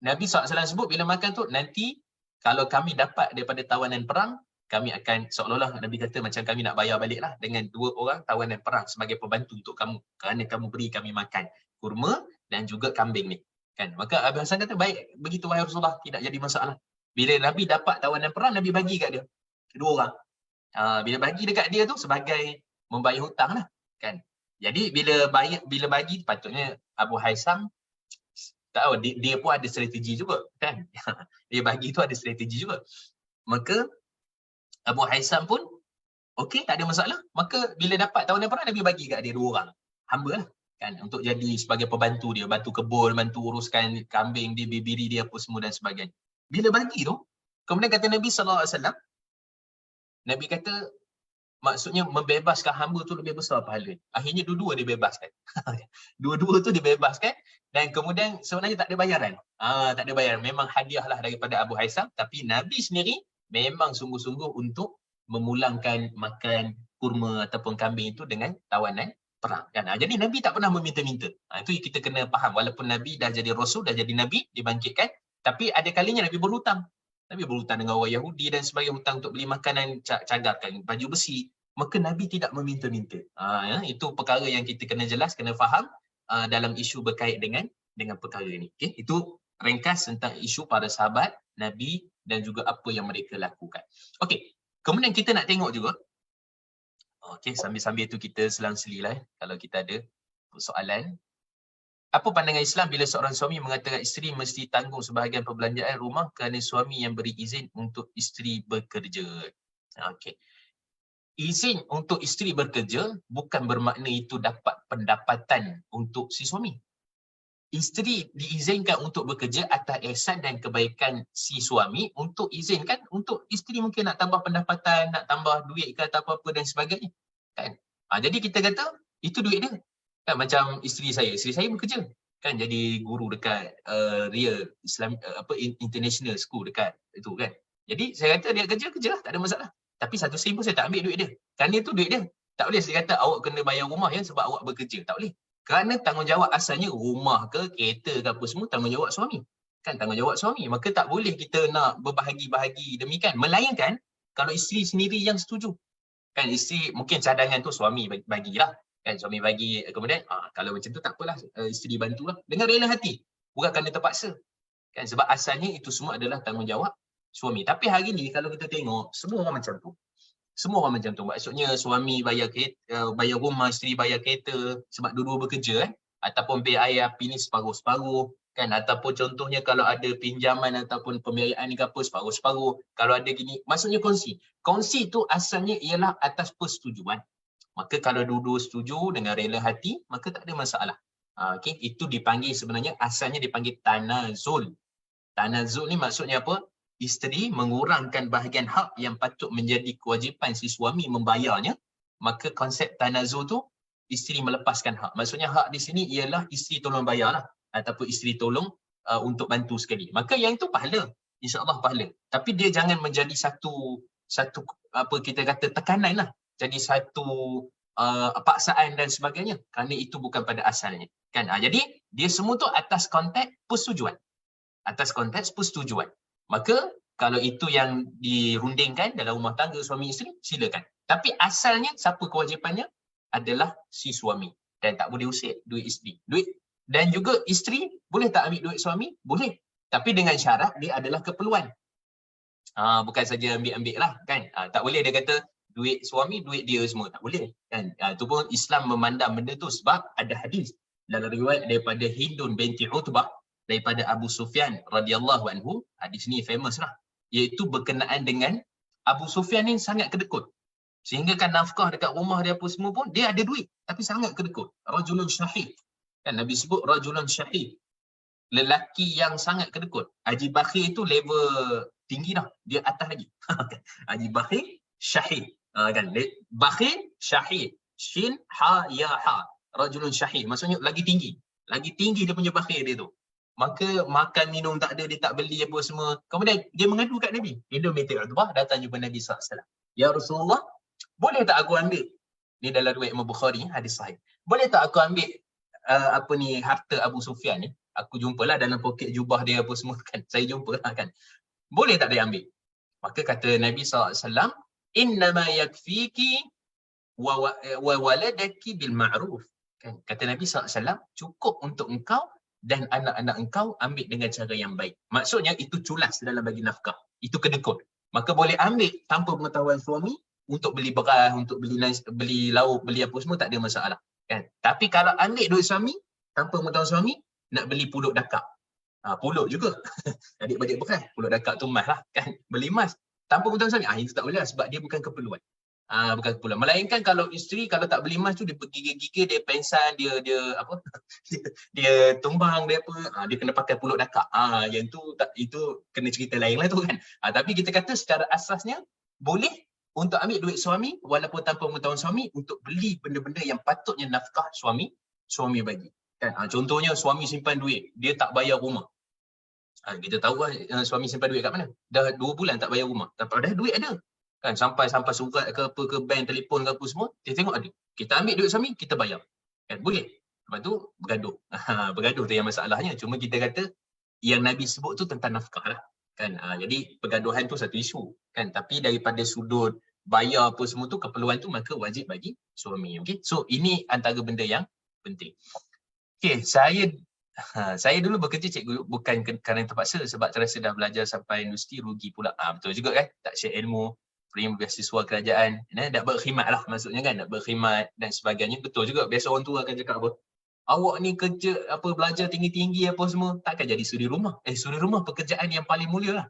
Speaker 2: Nabi SAW sebut bila makan tu, nanti kalau kami dapat daripada tawanan perang, kami akan seolah-olah Nabi kata macam kami nak bayar balik lah dengan 2 orang tawanan perang sebagai pembantu untuk kamu. Kerana kamu beri kami makan kurma dan juga kambing ni. Kan? Maka Abu Hasan kata, baik, begitu wahai Rasulullah, tidak jadi masalah. Bila Nabi dapat tawanan perang, Nabi bagi kat dia. 2 orang. Bila bagi dekat dia tu sebagai membayar hutang lah. Kan? Jadi bila bagi, patutnya Abu Haisam tahu dia pun ada strategi juga kan. Dia bagi tu ada strategi juga. Maka Abu Haisam pun okey, tak ada masalah. Maka bila dapat tawanan perang, Nabi bagi kat dia 2 orang hamba lah kan, untuk jadi sebagai pembantu dia, bantu kebun, bantu uruskan kambing dia, bibiri dia apa semua dan sebagainya. Bila bagi tu, kemudian kata Nabi SAW, Nabi kata maksudnya membebaskan hamba tu lebih besar pahala. Akhirnya dua-dua dibebaskan. Dua-dua tu dibebaskan dan kemudian sebenarnya tak ada bayaran. Tak ada bayaran. Memang hadiah lah daripada Abu Haisam, tapi Nabi sendiri memang sungguh-sungguh untuk memulangkan makan kurma ataupun kambing itu dengan tawanan perang. Kan? Jadi Nabi tak pernah meminta-minta. Itu kita kena faham. Walaupun Nabi dah jadi Rasul, dah jadi Nabi, dibangkitkan, tapi ada kalinya Nabi berhutang. Nabi berhutang dengan orang Yahudi dan sebagainya, hutang untuk beli makanan, cagarkan baju besi. Maka Nabi tidak meminta-minta. Itu perkara yang kita kena jelas, kena faham dalam isu berkait dengan perkara ini. Okay? Itu ringkas tentang isu para sahabat Nabi dan juga apa yang mereka lakukan. Okey, kemudian kita nak tengok juga. Okey, sambil-sambil tu kita selang-selilah kalau kita ada soalan. Apa pandangan Islam bila seorang suami mengatakan isteri mesti tanggung sebahagian perbelanjaan rumah kerana suami yang beri izin untuk isteri bekerja? Okey. Izin untuk isteri bekerja bukan bermakna itu dapat pendapatan untuk si suami. Isteri diizinkan untuk bekerja atas ihsan dan kebaikan si suami untuk izinkan untuk isteri mungkin nak tambah pendapatan, nak tambah duit ke atau apa-apa dan sebagainya. Kan? Jadi kita kata itu duit dia. Kan macam isteri saya bekerja. Kan jadi guru dekat Ria Islam International School dekat itu kan. Jadi saya kata dia kerja lah, tak ada masalah. Tapi satu sen pun saya tak ambil duit dia. Kerana itu duit dia. Tak boleh saya kata awak kena bayar rumah ya sebab awak bekerja. Tak boleh. Kerana tanggungjawab asalnya rumah ke, kereta ke apa semua tanggungjawab suami. Kan tanggungjawab suami. Maka tak boleh kita nak berbahagi-bahagi demikian. Melainkan kalau isteri sendiri yang setuju. Kan isteri mungkin cadangan tu suami bagilah. Kan suami bagi kemudian kalau macam tu tak apalah isteri bantulah. Dengan rela hati. Bukan kerana terpaksa. Kan sebab asalnya itu semua adalah tanggungjawab suami. Tapi hari ni kalau kita tengok semua orang macam tu. Semua orang macam tu. Maksudnya suami bayar rumah, isteri bayar kereta sebab dua-dua bekerja ataupun bil air api ni separuh-separuh kan, ataupun contohnya kalau ada pinjaman ataupun pembiayaan ni ke apa separuh-separuh. Kalau ada gini, maksudnya kongsi. Kongsi tu asalnya ialah atas persetujuan. Maka kalau dua-dua setuju dengan rela hati, maka tak ada masalah. Okay? Itu dipanggil sebenarnya asalnya dipanggil tanazul. Tanazul ni maksudnya apa? Isteri mengurangkan bahagian hak yang patut menjadi kewajipan si suami membayarnya, maka konsep tanazul tu isteri melepaskan hak. Maksudnya hak di sini ialah isteri tolong bayarlah ataupun isteri tolong untuk bantu sekali. Maka yang itu pahala, insya-Allah pahala. Tapi dia jangan menjadi satu apa kita kata tekanan lah. Jadi satu paksaan dan sebagainya, kerana itu bukan pada asalnya. Kan? Jadi dia semua tu atas konteks persetujuan. Atas konteks persetujuan. Maka kalau itu yang dirundingkan dalam rumah tangga suami isteri, silakan. Tapi asalnya siapa kewajipannya adalah si suami. Dan tak boleh usik duit isteri. Dan juga isteri boleh tak ambil duit suami? Boleh. Tapi dengan syarat dia adalah keperluan. Bukan saja ambil-ambil lah kan. Tak boleh dia kata duit suami, duit dia semua. Tak boleh. Kan? Itu pun Islam memandang benda tu sebab ada hadis dalam riwayat daripada Hindun binti Utbah daripada Abu Sufyan radhiyallahu anhu. Hadis ni famous lah. Iaitu berkenaan dengan Abu Sufyan ni sangat kedekut. Sehingga kan nafkah dekat rumah dia apa semua pun, dia ada duit. Tapi sangat kedekut. Rajulun syahid. Kan Nabi sebut rajulun syahid. Lelaki yang sangat kedekut. Haji Bakhir itu level tinggi dah, dia atas lagi. Haji bakhil syahid. Kan bakhil syahid, shin ha ya ha, rajulun syahid, maksudnya lagi tinggi dia punya bakhil dia tu. Maka makan minum tak ada, dia tak beli apa semua. Kemudian dia mengadu kat Nabi. Dia binti Utbah datang jumpa Nabi SAW. Ya Rasulullah, boleh tak aku ambil, ni dalam riwayat Imam Bukhari, hadis sahih, boleh tak aku ambil harta Abu Sufyan ni, aku jumpalah dalam poket jubah dia apa semua kan, saya jumpalah kan, boleh tak dia ambil? Maka kata Nabi SAW, innama yakfiki wa waladaki bil ma'ruf. Kan? Kata Nabi SAW, cukup untuk engkau dan anak-anak engkau ambil dengan cara yang baik. Maksudnya itu culas dalam bagi nafkah, itu kedekut. Maka boleh ambil tanpa pengetahuan suami untuk beli beras, untuk beli lauk, beli apa semua, tak ada masalah. Kan? Tapi kalau ambil duit suami tanpa pengetahuan suami, nak beli pulut dakap. Pulut juga. Adik-adik beras, pulut dakap tu emas lah. Kan? Beli emas tanpa pengetahuan suami, itu tak boleh lah, sebab dia bukan keperluan. Bukan keperluan. Melainkan kalau isteri kalau tak beli emas tu, dia bergigil-gigil, dia pensan, dia apa? dia tumbang, dia apa? Dia kena pakai pulut dakap. Yang tu tak, itu kena cerita lain lah tu kan. Tapi kita kata secara asasnya boleh untuk ambil duit suami walaupun tanpa pengetahuan suami untuk beli benda-benda yang patutnya nafkah suami bagi. Kan? Contohnya suami simpan duit, dia tak bayar rumah. Kita tahu lah suami simpan duit kat mana. Dah 2 bulan tak bayar rumah. Tapi dah duit ada. Kan sampai surat ke apa, ke bank, telefon ke apa semua, dia tengok ada. Kita ambil duit suami, kita bayar. Kan boleh. Lepas tu bergaduh. Bergaduh tu yang masalahnya. Cuma kita kata yang Nabi sebut tu tentang nafkah lah. Kan jadi pergaduhan tu satu isu. Kan tapi daripada sudut bayar apa semua tu, keperluan tu, maka wajib bagi suami. Okey. So ini antara benda yang penting. Okey, saya dulu bekerja cikgu bukan kerana terpaksa, sebab terasa dah belajar sampai universiti rugi pula. Betul juga kan? Tak share ilmu, free beasiswa kerajaan, nak berkhidmat lah maksudnya kan, nak berkhidmat dan sebagainya. Betul juga, biasa orang tua akan cakap apa? Awak ni kerja apa, belajar tinggi-tinggi apa semua, takkan jadi suri rumah. Suri rumah pekerjaan yang paling mulia lah.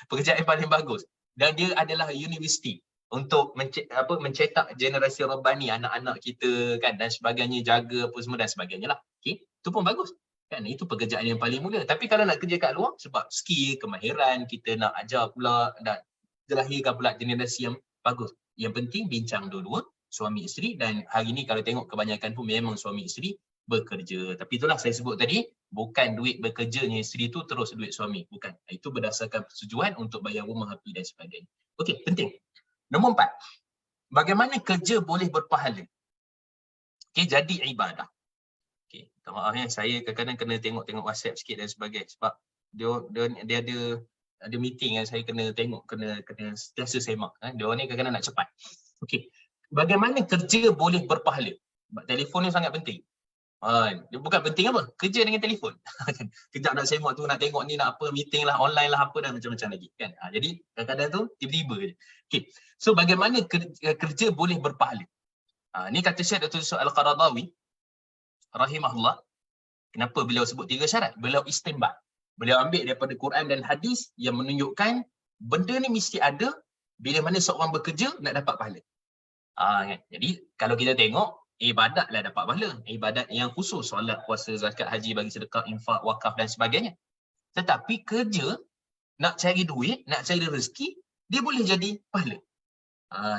Speaker 2: Pekerjaan yang paling bagus. Dan dia adalah universiti untuk mencetak generasi Rabbani, anak-anak kita kan, dan sebagainya, jaga apa semua dan sebagainya lah. Okay? Itu pun bagus. Kan? Itu pekerjaan yang paling mulia. Tapi kalau nak kerja kat luar, sebab skill, kemahiran, kita nak ajar pula dan dilahirkan pula generasi yang bagus. Yang penting bincang dua-dua, suami isteri, dan hari ni kalau tengok kebanyakan pun memang suami isteri bekerja. Tapi itulah saya sebut tadi, bukan duit bekerjanya isteri tu terus duit suami. Bukan. Itu berdasarkan persetujuan untuk bayar rumah api dan sebagainya. Okey, penting. Nombor 4. Bagaimana kerja boleh berpahala? Okey, jadi ibadah. Okey, minta maaf ya, saya kadang-kadang kena tengok WhatsApp sikit dan sebagainya, sebab dia ada meeting yang saya kena tengok, kena sentiasa semak. Dia orang ni kadang-kadang nak cepat. Okey. Bagaimana kerja boleh berpahala? Sebab telefon ni sangat penting. Dia bukan penting apa? Kerja dengan telefon. Kejap nak semak tu, nak tengok ni, nak apa, meeting lah, online lah, apa dan macam-macam lagi. Kan? Jadi kadang-kadang tu tiba-tiba je. Okay. So bagaimana kerja boleh berpahala? Ni kata Syekh Dr. Yusuf Al-Qaradawi rahimahullah. Kenapa beliau sebut 3 syarat? Beliau istinbat. Beliau ambil daripada Quran dan hadis yang menunjukkan benda ni mesti ada bila mana seorang bekerja nak dapat pahala. Kan? Jadi kalau kita tengok, ibadatlah dapat pahala. Ibadat yang khusus, solat, puasa, zakat, haji, bagi sedekah, infak, wakaf dan sebagainya. Tetapi kerja, nak cari duit, nak cari rezeki, dia boleh jadi pahala.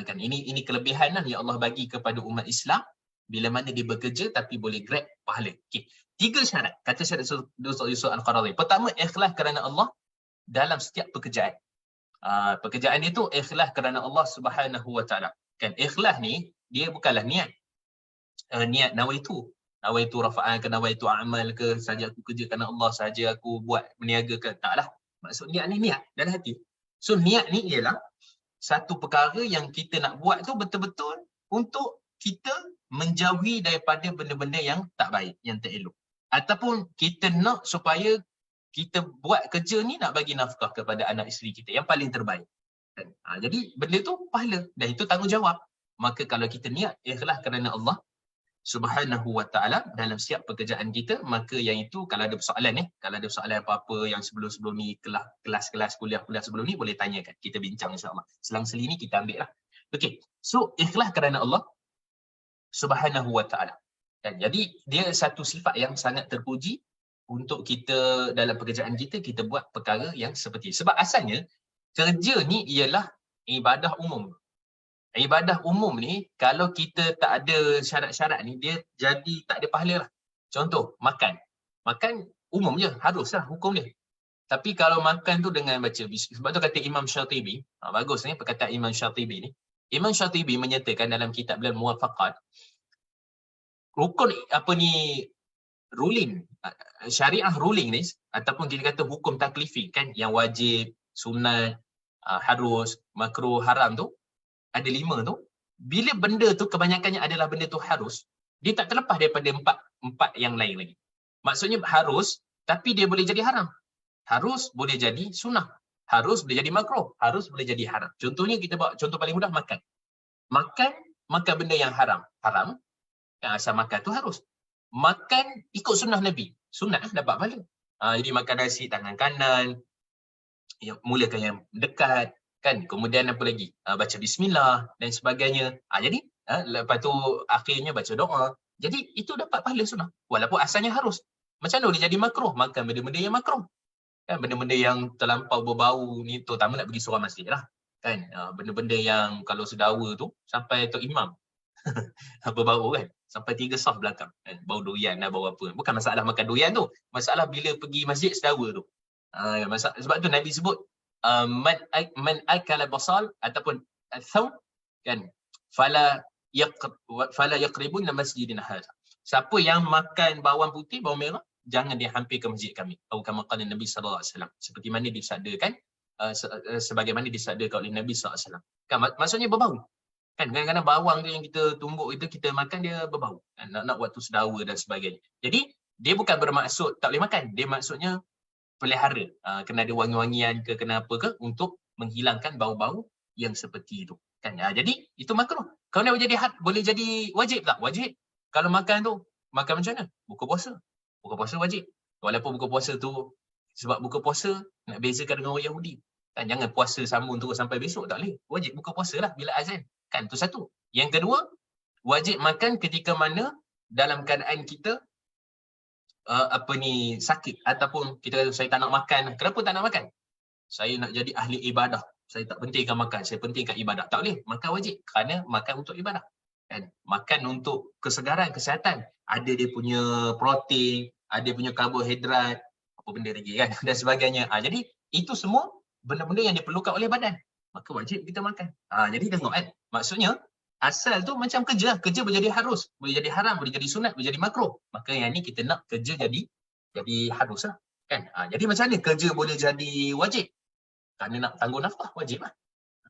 Speaker 2: Kan ini kelebihan lah yang Allah bagi kepada umat Islam bila mana dia bekerja tapi boleh grab pahala. Okey. 3 syarat kata Syekh Dr. Yusuf Al-Qaradawi. Pertama, ikhlas kerana Allah dalam setiap pekerjaan. Pekerjaan dia tu ikhlas kerana Allah Subhanahu Wa Taala. Kan ikhlas ni dia bukanlah niat. Niat nawaitu rafa'an ke nawaitu amal ke, saja aku kerja kerana Allah, saja aku buat berniaga ke, taklah. Maksud niat ni niat dalam hati. So niat ni ialah satu perkara yang kita nak buat tu betul-betul untuk kita menjauhi daripada benda-benda yang tak baik, yang tak elok. Ataupun kita nak supaya kita buat kerja ni nak bagi nafkah kepada anak isteri kita yang paling terbaik. Jadi benda tu pahala dan itu tanggungjawab. Maka kalau kita niat ikhlas kerana Allah Subhanahu Wa Taala dalam setiap pekerjaan kita, maka yang itu kalau ada persoalan kalau ada persoalan apa-apa yang sebelum ni, kelas-kelas kuliah sebelum ni, boleh tanyakan. Kita bincang insya-Allah. Selang-seli ni kita ambil lah. Okey. So ikhlas kerana Allah Subhanahu Wa Taala. Dan jadi dia satu sifat yang sangat terpuji untuk kita dalam pekerjaan kita, kita buat perkara yang seperti. Sebab asalnya, kerja ni ialah ibadah umum. Ibadah umum ni, kalau kita tak ada syarat-syarat ni, dia jadi tak ada pahala lah. Contoh, makan. Makan umum je, haruslah hukum dia. Tapi kalau makan tu dengan baca bismillah, sebab tu kata Imam Syatibi, bagus ni perkataan Imam Syatibi ni. Imam Syatibi menyatakan dalam kitab beliau Muwafaqat, rukun apa ni, ruling, syariah ruling ni, ataupun kita kata hukum taklifi kan, yang wajib, sunat, harus, makruh, haram tu, ada 5 tu. Bila benda tu kebanyakannya adalah benda tu harus, dia tak terlepas daripada empat yang lain lagi. Maksudnya harus, tapi dia boleh jadi haram. Harus boleh jadi sunnah. Harus boleh jadi makruh. Harus boleh jadi haram. Contohnya kita bawa contoh paling mudah, makan. Makan benda yang haram. Haram, yang asal makan tu harus. Makan ikut sunnah Nabi. Sunnah dapat pahala. Jadi makan nasi tangan kanan, mulakan yang dekat, kan, kemudian apa lagi, baca bismillah dan sebagainya. Jadi lepas tu akhirnya baca doa. Jadi itu dapat pahala sunnah walaupun asalnya harus. Macam mana boleh jadi makruh? Makan benda-benda yang makruh, kan, benda-benda yang terlampau berbau ni, terutama nak pergi surau masjid lah, kan, benda-benda yang kalau sedawa tu sampai Tok Imam berbau kan, sampai 3 saf belakang, kan, bau durian dan bau apa. Bukan masalah makan durian tu, masalah bila pergi masjid sedawa tu. Sebab tu Nabi sebut man akala basal ataupun thawm, kan, fala yaqribun masjidina hadha. Siapa yang makan bawang putih, bawang merah, jangan dia hampir ke masjid kami. Atau kama qala Nabi sallallahu alaihi wasallam, seperti mana disabdakan, sebagaimana disabdakan oleh Nabi sallallahu alaihi wasallam. Kan, maksudnya berbau. Kan kadang-kadang bawang tu yang kita tumbuk itu, kita makan dia berbau. Kan, nak waktu sedawa dan sebagainya. Jadi dia bukan bermaksud tak boleh makan, dia maksudnya pelihara, kena ada wangi-wangian ke, kena apa ke, untuk menghilangkan bau-bau yang seperti itu, kan. Jadi itu makruh. Kalau nak boleh jadi wajib tak? Wajib. Kalau makan tu, makan macam mana? Buka puasa. Buka puasa wajib. Walaupun buka puasa tu, sebab buka puasa nak bezakan dengan orang Yahudi, kan, jangan puasa sambung terus sampai besok, tak boleh. Wajib buka puasa lah bila azan, kan, tu satu. Yang kedua, wajib makan ketika mana dalam keadaan kita sakit, ataupun kita kata saya tak nak makan. Kenapa tak nak makan? Saya nak jadi ahli ibadah. Saya tak pentingkan makan, saya pentingkan ibadah. Tak boleh, makan wajib kerana makan untuk ibadah. Kan? Makan untuk kesegaran, kesihatan. Ada dia punya protein, ada punya karbohidrat, apa benda lagi kan, dan sebagainya. Jadi itu semua benda-benda yang diperlukan oleh badan. Maka wajib kita makan. Jadi tengok kan, maksudnya asal tu macam kerja. Kerja boleh jadi harus, boleh jadi haram, boleh jadi sunat, boleh jadi makruh. Maka yang ni kita nak kerja jadi harus lah. Kan? Jadi macam mana kerja boleh jadi wajib? Kerana nak tanggung nafkah, wajib lah.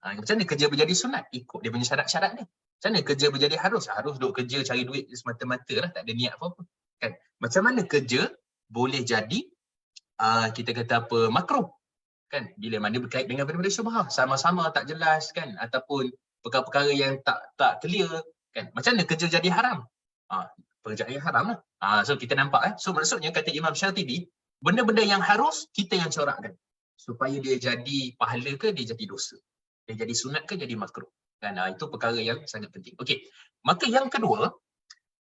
Speaker 2: Macam mana kerja boleh jadi sunat? Ikut dia punya syarat-syarat ni. Macam mana kerja boleh jadi harus? Harus duk kerja cari duit semata-mata lah, tak ada niat apa-apa. Kan? Macam mana kerja boleh jadi kita kata apa, makruh? Kan? Bila mana berkait dengan benda-benda syubhah, sama-sama tak jelas, kan, ataupun perkara-perkara yang tak clear, kan. Macam mana kerja jadi haram? Pekerjaan yang haram lah. So kita nampak so maksudnya kata Imam Syatibi, benda-benda yang harus kita yang corakkan supaya dia jadi pahala ke dia jadi dosa, dia jadi sunat ke jadi makruh, kan. Itu perkara yang sangat penting. Okey, maka yang kedua,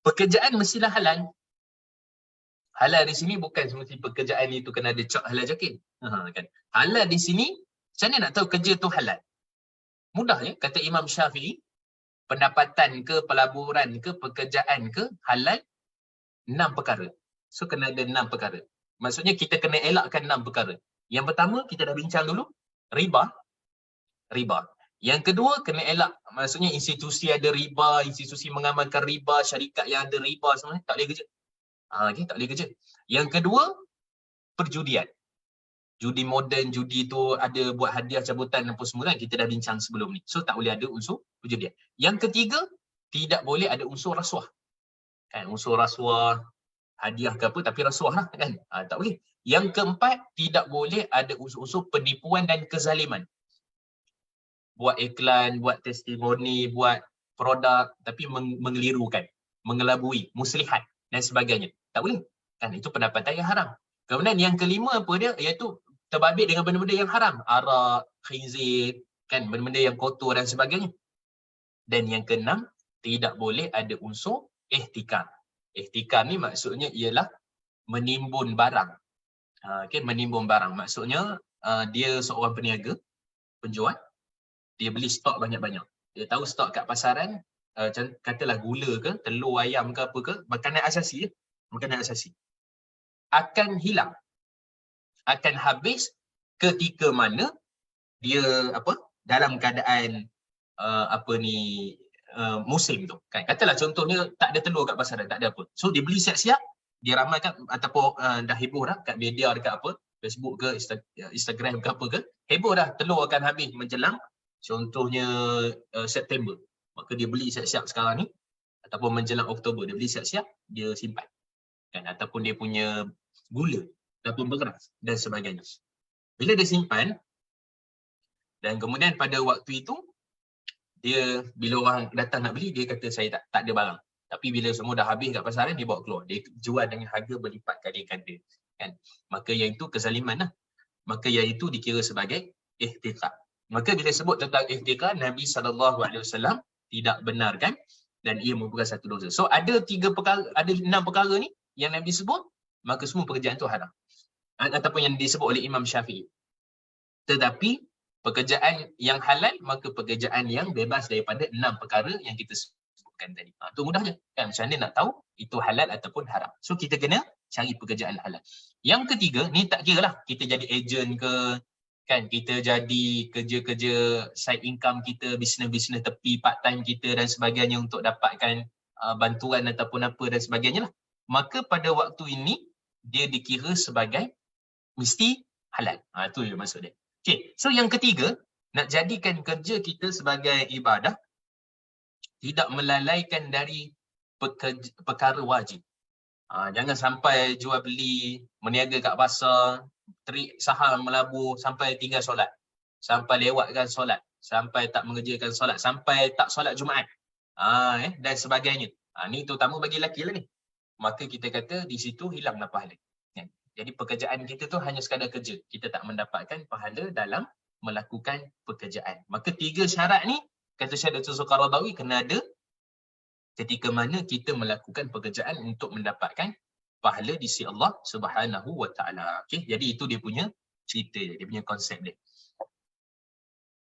Speaker 2: pekerjaan mestilah halal. Halal di sini bukan semesti pekerjaan itu kena ada cak halal jakin. Kan? Halal di sini, macam mana nak tahu kerja tu halal? Mudahnya, kata Imam Syafi'i, pendapatan ke, pelaburan ke, pekerjaan ke, halal 6 perkara. So kena ada 6 perkara. Maksudnya kita kena elakkan 6 perkara. Yang pertama, kita dah bincang dulu, riba. Yang kedua, kena elak. Maksudnya institusi ada riba, institusi mengamalkan riba, syarikat yang ada riba semua, tak boleh kerja. Tak boleh kerja. Yang kedua, perjudian. Judi moden, judi tu ada buat hadiah cabutan apa semua kan, kita dah bincang sebelum ni. So tak boleh ada unsur perjudian. Yang ketiga, tidak boleh ada unsur rasuah. Kan, unsur rasuah, hadiah ke apa tapi rasuah lah kan. Tak boleh. Yang keempat, tidak boleh ada unsur-unsur penipuan dan kezaliman. Buat iklan, buat testimoni, buat produk tapi mengelirukan, mengelabui, muslihat dan sebagainya. Tak boleh. Kan, itu pendapatan yang haram. Kemudian yang kelima apa dia? Iaitu terbabit dengan benda-benda yang haram. Arak, khinzir, kan, benda-benda yang kotor dan sebagainya. Dan yang keenam, tidak boleh ada unsur ihtikar. Ihtikar ni maksudnya ialah menimbun barang. Okay, menimbun barang. Maksudnya dia seorang peniaga, penjual, dia beli stok banyak-banyak. Dia tahu stok kat pasaran, katalah gula ke, telur ayam ke apa ke, makanan asasi je. Makanan asasi. Akan hilang. Akan habis ketika mana dia dalam keadaan musim tu. Kan? Katalah contohnya tak ada telur kat pasaran, tak ada apa. So dia beli siap-siap, dia ramaikan ataupun dah heboh dah kat media dekat apa, Facebook ke, Instagram ke apa ke, heboh dah telur akan habis menjelang contohnya September. Maka dia beli siap-siap sekarang ni ataupun menjelang Oktober, dia beli siap-siap, dia simpan. Kan? Ataupun dia punya gula ataupun beras dan sebagainya. Bila dia simpan dan kemudian pada waktu itu dia bila orang datang nak beli, dia kata saya tak ada barang. Tapi bila semua dah habis kat pasaran, dia bawa keluar. Dia jual dengan harga berlipat kali ganda. Kan? Maka yang itu kezaliman lah. Maka yang itu dikira sebagai ihtikar. Maka bila sebut tentang ihtikar, Nabi SAW tidak benarkan dan ia merupakan satu dosa. So ada 6 perkara ni yang Nabi sebut, maka semua pekerjaan tu haram. Ataupun yang disebut oleh Imam Syafi'i. Tetapi pekerjaan yang halal, maka pekerjaan yang bebas daripada 6 perkara yang kita sebutkan tadi. Itu mudah je. Kan? Macam mana nak tahu itu halal ataupun haram. So kita kena cari pekerjaan halal. Yang ketiga, ni tak kira lah kita jadi ejen ke, kan, kita jadi kerja-kerja side income kita, bisnes-bisnes tepi, part time kita dan sebagainya untuk dapatkan bantuan ataupun apa dan sebagainya lah. Maka pada waktu ini, dia dikira sebagai mesti halal. Itu je maksud dia. Okay, so yang ketiga, nak jadikan kerja kita sebagai ibadah, tidak melalaikan dari perkara wajib. Jangan sampai jual beli, meniaga kat pasar, terik saham melabur, sampai tinggal solat. Sampai lewatkan solat. Sampai tak mengerjakan solat. Sampai tak solat Jumaat. Dan sebagainya. Ni terutama bagi lelaki lah ni. Maka kita kata di situ hilanglah pahala. Jadi pekerjaan kita tu hanya sekadar kerja. Kita tak mendapatkan pahala dalam melakukan pekerjaan. Maka 3 syarat ni, kata Syekh Dr. Zulkarnabawi, kena ada ketika mana kita melakukan pekerjaan untuk mendapatkan pahala di sisi Allah Subhanahu Wa Taala. Okey, jadi itu dia punya cerita dia, dia punya konsep dia.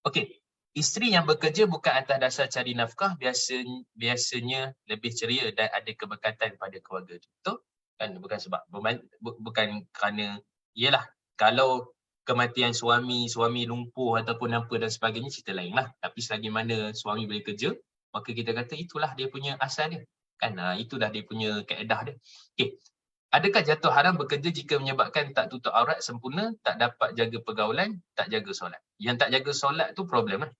Speaker 2: Okey, isteri yang bekerja bukan atas dasar cari nafkah biasanya lebih ceria dan ada keberkatan pada keluarga. Betul? Kan, bukan sebab bukan kerana iyalah kalau kematian suami lumpuh ataupun apa dan sebagainya, cerita lain lah. Tapi selagi mana suami boleh kerja, maka kita kata itulah dia punya asal dia. Kan, itulah dia punya kaedah dia. Okey. Adakah jatuh haram bekerja jika menyebabkan tak tutup aurat sempurna, tak dapat jaga pergaulan, tak jaga solat? Yang tak jaga solat tu problem lah.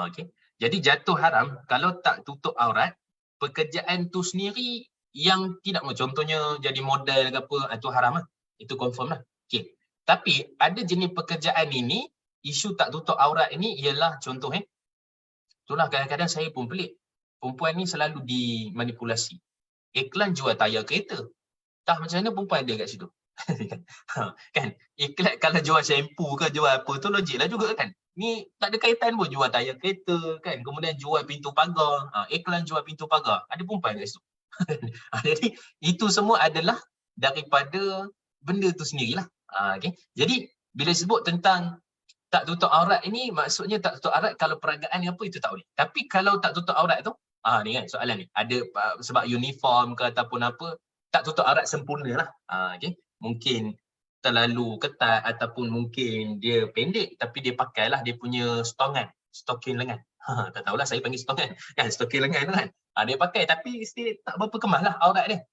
Speaker 2: Okey. Jadi jatuh haram kalau tak tutup aurat, pekerjaan tu sendiri yang tidak, contohnya jadi model ke apa, itu haram lah. Itu confirm lah. Okey. Tapi ada jenis pekerjaan ini, isu tak tutup aurat ini ialah contoh itulah kadang-kadang saya pun pelik. Perempuan ni selalu dimanipulasi. Iklan jual tayar kereta. Tak, macam mana perempuan ada kat situ? Kan? Iklan kalau jual shampoo ke jual apa tu logik lah juga kan. Ni tak ada kaitan pun jual tayar kereta kan. Kemudian jual pintu pagar. Iklan jual pintu pagar. Ada perempuan kat situ. Jadi itu semua adalah daripada benda tu sendirilah. Okay. Jadi bila sebut tentang tak tutup aurat ini, maksudnya tak tutup aurat kalau peragaan apa itu tak boleh. Tapi kalau tak tutup aurat tu, ni kan soalan ni. Ada sebab uniform ke ataupun apa, tak tutup aurat sempurna lah. Okay. Mungkin terlalu ketat ataupun mungkin dia pendek tapi dia pakailah dia punya stokin lengan. Tak tahulah saya panggil stokin kan, stokin lengan tu kan. Dia pakai tapi still tak berapa kemas lah aurat dia.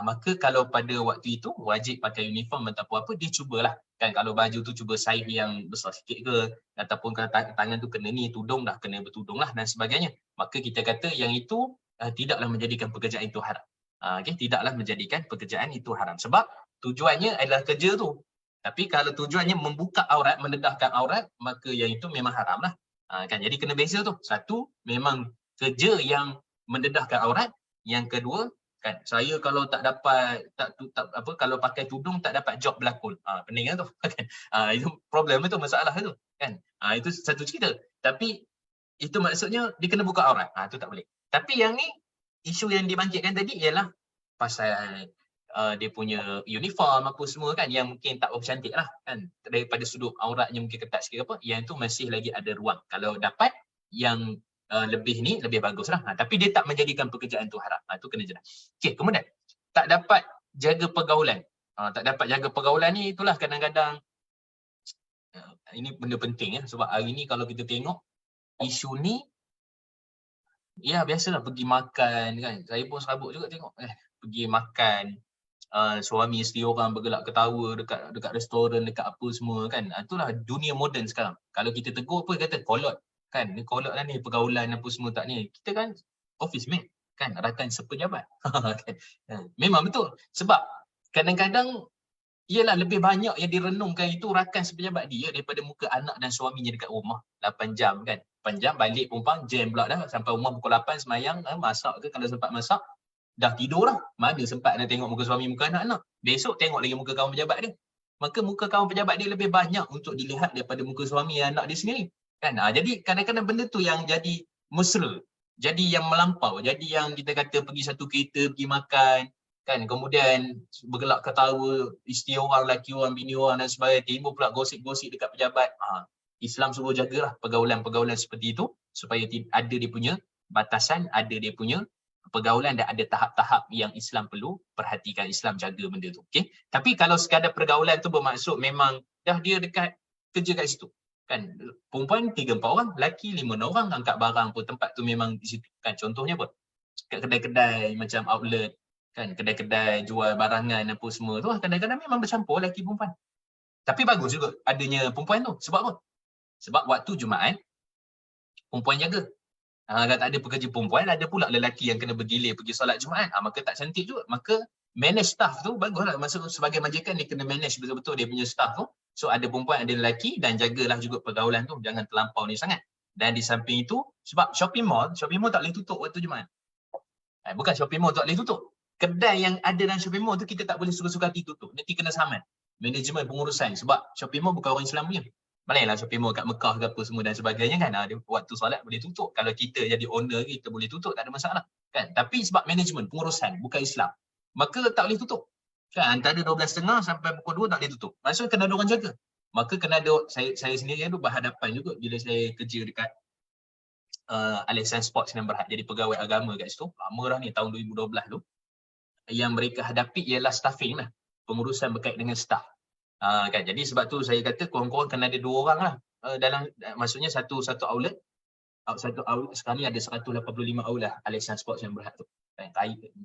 Speaker 2: Maka kalau pada waktu itu wajib pakai uniform ataupun apa, dia cubalah kan, kalau baju tu cuba saiz yang besar sikit ke, ataupun kalau tangan tu kena ni, tudung dah kena bertudung lah dan sebagainya, maka kita kata yang itu tidaklah menjadikan pekerjaan itu haram. Okay? Tidaklah menjadikan pekerjaan itu haram sebab tujuannya adalah kerja tu. Tapi kalau tujuannya membuka aurat, mendedahkan aurat, maka yang itu memang haram lah. Kan? Jadi kena beza tu. Satu, memang kerja yang mendedahkan aurat. Yang kedua, kan, saya kalau tak dapat kalau pakai tudung tak dapat job berlakon. Pening tu. Itu problem itu, masalah tu kan. Itu satu cerita. Tapi itu maksudnya dia kena buka aurat. Tu tak boleh. Tapi yang ni isu yang dibangkitkan tadi ialah pasal dia punya uniform apa semua kan, yang mungkin tak berapa cantik lah kan, daripada sudut auratnya mungkin ketat sikit apa, yang tu masih lagi ada ruang. Kalau dapat yang lebih ni lebih bagus lah. Tapi dia tak menjadikan pekerjaan tu haram. Tu kena jelas. Okey, kemudian tak dapat jaga pergaulan. Tak dapat jaga pergaulan ni, itulah kadang-kadang ini benda penting ya, sebab hari ni kalau kita tengok isu ni, ya biasalah pergi makan kan. Saya pun serabut juga tengok pergi makan, suami isteri orang bergelak ketawa dekat restoran, dekat apa semua kan. Itulah dunia moden sekarang. Kalau kita tegur pun kata kolot kan, ni kolot lah ni, pergaulan apa semua tak ni. Kita kan office mate kan, rakan sepejabat. Memang betul. Sebab kadang-kadang ialah lebih banyak yang direnungkan itu rakan sepejabat dia daripada muka anak dan suaminya dekat rumah. 8 jam kan. 8 jam balik umpang jam pula dah sampai rumah pukul 8 semayang, masak ke kalau sempat masak. Dah tidur lah. Mana sempat nak tengok muka suami, muka anak-anak. Besok tengok lagi muka kawan pejabat dia. Maka muka kawan pejabat dia lebih banyak untuk dilihat daripada muka suami dan anak dia sendiri. Kan? Jadi kadang-kadang benda tu yang jadi mesra. Jadi yang melampau. Jadi yang kita kata pergi satu kereta, pergi makan. Kan? Kemudian bergelak ketawa, isteri orang, lelaki orang, bini orang dan sebagainya. Timbul pula gosip-gosip dekat pejabat. Islam suruh jagalah pergaulan-pergaulan seperti itu. Supaya ada dia punya batasan, ada dia punya pergaulan dan ada tahap-tahap yang Islam perlu perhatikan. Islam jaga benda tu. Okay? Tapi kalau sekadar pergaulan tu bermaksud memang dah dia dekat kerja kat situ. Kan? Perempuan 3-4 orang, lelaki 5-6 orang angkat barang pun tempat tu memang di situ. Kan? Contohnya apa? Kat kedai-kedai macam outlet, kan? Kedai-kedai jual barangan apa semua tu kadang-kadang memang bercampur lelaki perempuan. Tapi bagus juga adanya perempuan tu. Sebab apa? Sebab waktu Jumaat, perempuan jaga. Kalau tak ada pekerja perempuan, ada pula lelaki yang kena bergilir pergi solat Jumaat. Maka tak cantik juga. Maka manage staff tu baguslah. Maksud sebagai majikan dia kena manage betul-betul dia punya staff tu. So ada perempuan, ada lelaki dan jagalah juga pergaulan tu. Jangan terlampau ni sangat. Dan di samping itu, sebab shopping mall tak boleh tutup waktu Jumaat. Bukan shopping mall tak boleh tutup. Kedai yang ada dalam shopping mall tu kita tak boleh suka-suka hati tutup. Nanti kena saman. Manajemen pengurusan. Sebab shopping mall bukan orang Islam punya. Malailah shopping mall kat Mekah ke apa semua dan sebagainya kan. Dia waktu solat boleh tutup. Kalau kita jadi owner kita boleh tutup, tak ada masalah. Kan? Tapi sebab manajemen pengurusan bukan Islam, maka tak boleh tutup. Kan? Antara 12.30 sampai pukul 2 tak boleh tutup. Maksudnya kena ada orang jaga. Maka kena ada, saya sendiri tu berhadapan juga bila saya kerja dekat Alexan Sports dan Berhad jadi pegawai agama kat situ. Lama dah ni, tahun 2012 tu. Yang mereka hadapi ialah staffing lah. Pengurusan berkait dengan staff. Kan? Jadi sebab tu saya kata korang-korang kena ada 2 orang lah. Maksudnya satu outlet. Satu outlet sekarang ni ada 185 outlet Alexan Sports yang Berhad tu.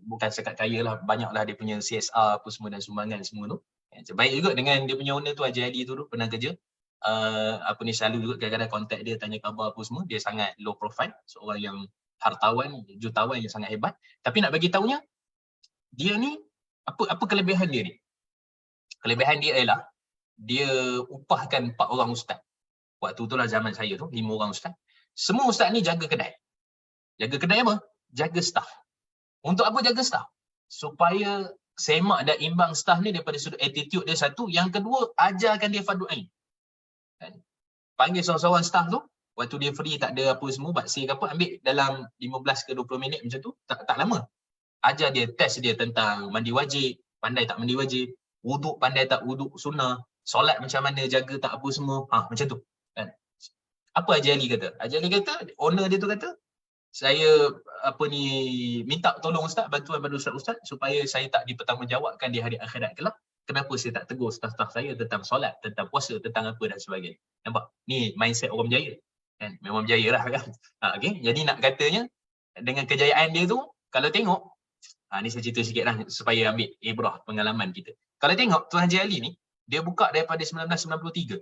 Speaker 2: Bukan sekat kaya lah. Banyaklah dia punya CSR apa semua dan sumbangan semua tu. Baik juga dengan dia punya owner tu, Haji Ali tu pernah kerja. Selalu juga kadang-kadang kontak dia, tanya khabar apa semua. Dia sangat low profile. Seorang yang hartawan, jutawan yang sangat hebat. Tapi nak bagi tahunya, dia ni, apa kelebihan dia ni? Kelebihan dia ialah, dia upahkan 4 orang ustaz. Waktu itulah zaman saya tu, 5 orang ustaz. Semua ustaz ni jaga kedai. Jaga kedai apa? Jaga staff. Untuk apa jaga staff? Supaya semak dan imbang staff ni daripada sudut attitude dia satu. Yang kedua, ajarkan dia fardu ain. Kan? Panggil seorang-seorang staff tu, waktu dia free tak ada apa semua, baksir ke apa, ambil dalam 15 ke 20 minit macam tu, tak lama. Ajar dia, test dia tentang mandi wajib, pandai tak mandi wajib, wuduk pandai tak wuduk sunnah, solat macam mana, jaga tak apa semua, macam tu. Kan? Apa Haji Ali kata? Haji Ali kata, owner dia tu kata, saya minta tolong ustaz, bantuan pada ustaz-ustaz supaya saya tak dipertanggungjawabkan di hari akhirat kelak. Kenapa saya tak tegur staff-staff saya tentang solat, tentang puasa, tentang apa dan sebagainya. Nampak? Ni mindset orang berjaya. Kan? Memang berjaya lah kan. Okay? Jadi nak katanya, dengan kejayaan dia tu, kalau tengok, ni saya cerita sikit lah supaya ambil ibrah pengalaman kita. Kalau tengok Tuan Haji Ali ni, dia buka daripada 1993,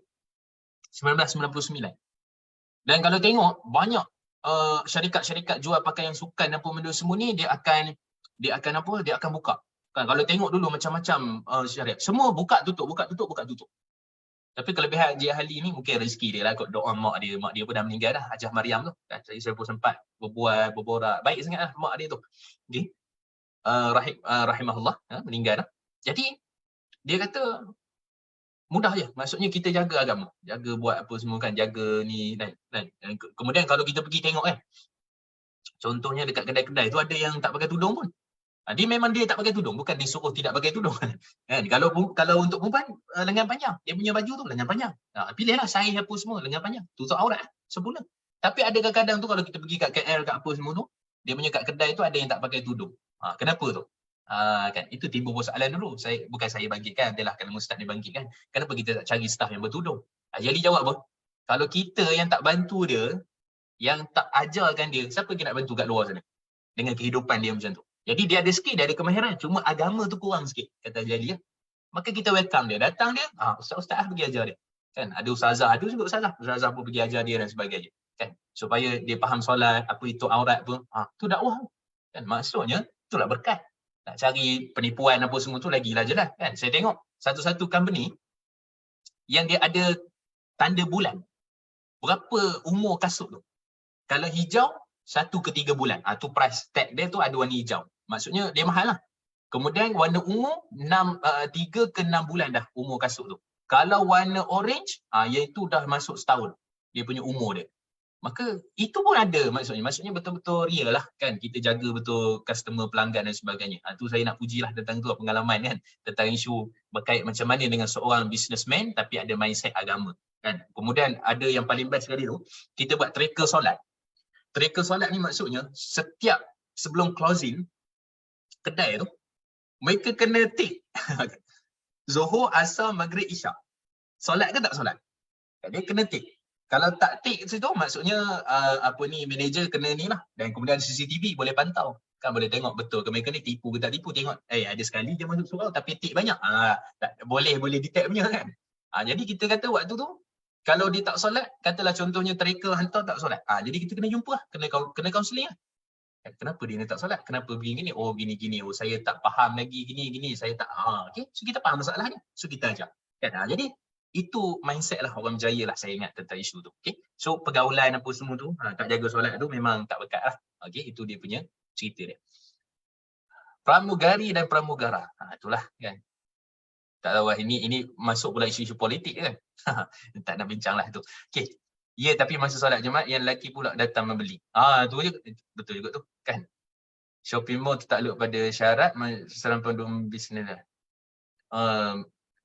Speaker 2: 1999. Dan kalau tengok, banyak syarikat-syarikat jual pakaian sukan apa benda semua ni, dia akan buka. Kan, kalau tengok dulu macam-macam syariat, semua buka tutup. Tapi kelebihan Haji Ali ni mungkin rezeki dia lah, kot doa mak dia pun dah meninggal dah, Hajah Mariam tu. Kan, saya pun sempat berborak, baik sangatlah mak dia tu. Okay. Rahimahullah, meninggal dah. Jadi dia kata mudah je, maksudnya kita jaga agama, jaga buat apa semua kan, jaga ni dan kemudian kalau kita pergi tengok contohnya dekat kedai-kedai tu ada yang tak pakai tudung pun. Dia memang dia tak pakai tudung, bukan disuruh tidak pakai tudung. Kan? Kalau untuk perempuan lengan panjang, dia punya baju tu lengan panjang. Pilihlah saiz apa semua lengan panjang. Tutup aurat sempurna. Tapi ada kadang-kadang tu kalau kita pergi kat KL kat apa semua tu, dia punya kat kedai tu ada yang tak pakai tudung. Kenapa tu? Kan itu timbul persoalan dulu. Bukan saya bangkitkan, adalah kalau ustaz ni bangkitkan. Kenapa kita tak cari staff yang bertudung? Jadi jawab apa? Kalau kita yang tak bantu dia, yang tak ajarkan dia, siapa yang nak bantu kat luar sana? Dengan kehidupan dia macam tu. Jadi dia ada skill, dia ada kemahiran. Cuma agama tu kurang sikit, kata Jali. Maka kita welcome dia. Datang dia, ustaz-ustaz pergi ajar dia. Kan? Ada ustazah, ada juga ustazah pun pergi ajar dia dan sebagainya. Kan? Supaya dia faham solat, apa itu aurat pun. Tu dakwah. Kan? Maksudnya, itulah berkat. Nak cari penipuan apa semua tu lagilah jelas. Kan? Saya tengok satu-satu company yang dia ada tanda bulan. Berapa umur kasut tu? Kalau hijau, 1 ke 3 bulan. Tu price tag dia tu ada warna hijau. Maksudnya dia mahal lah. Kemudian warna ungu, 3 ke 6 bulan dah umur kasut tu. Kalau warna orange, iaitu dah masuk setahun. Dia punya umur dia. Maka itu pun ada maksudnya. Maksudnya betul-betul real lah kan. Kita jaga betul customer, pelanggan dan sebagainya. Tu saya nak pujilah tentang tu pengalaman kan. Tentang isu berkait macam mana dengan seorang businessman tapi ada mindset agama. Kan. Kemudian ada yang paling best sekali tu, kita buat tracker solat. Tracker solat ni maksudnya setiap sebelum closing kedai tu, mereka kena tick Zuhur, Asar, Maghrib, Isyak. Solat ke tak solat? Dia kena tick. Kalau tak tick situ maksudnya manager kena ni lah. Dan kemudian CCTV boleh pantau. Kan boleh tengok betul ke mereka ni tipu ke tak tipu. Tengok ada sekali dia masuk surau tapi tick banyak. Boleh detect punya kan. Jadi kita kata waktu tu kalau dia tak solat, katalah contohnya tracker hantar tak solat. Jadi kita kena jumpa lah. Kena counselling lah. Kenapa dia ni tak solat? Kenapa begini? Gini-gini. Saya tak faham lagi gini-gini. Saya tak. Okay. So kita faham masalahnya. So kita ajar. Kan? Jadi itu mindset lah orang berjaya lah saya ingat tentang isu tu. Okay. So pergaulan apa semua tu, tak jaga solat tu memang tak berkat lah. Okay. Itu dia punya cerita dia. Pramugari dan pramugara. Itulah kan. Tak tahu lah, ini masuk pula isu-isu politik kan. Tak nak bincang lah tu. Okay. Ya, tapi masa solat Jumaat yang lelaki pula datang membeli. Tu je betul juga tu kan. Shopping mall tu takluk pada syarat salam penduduk bisnes lah.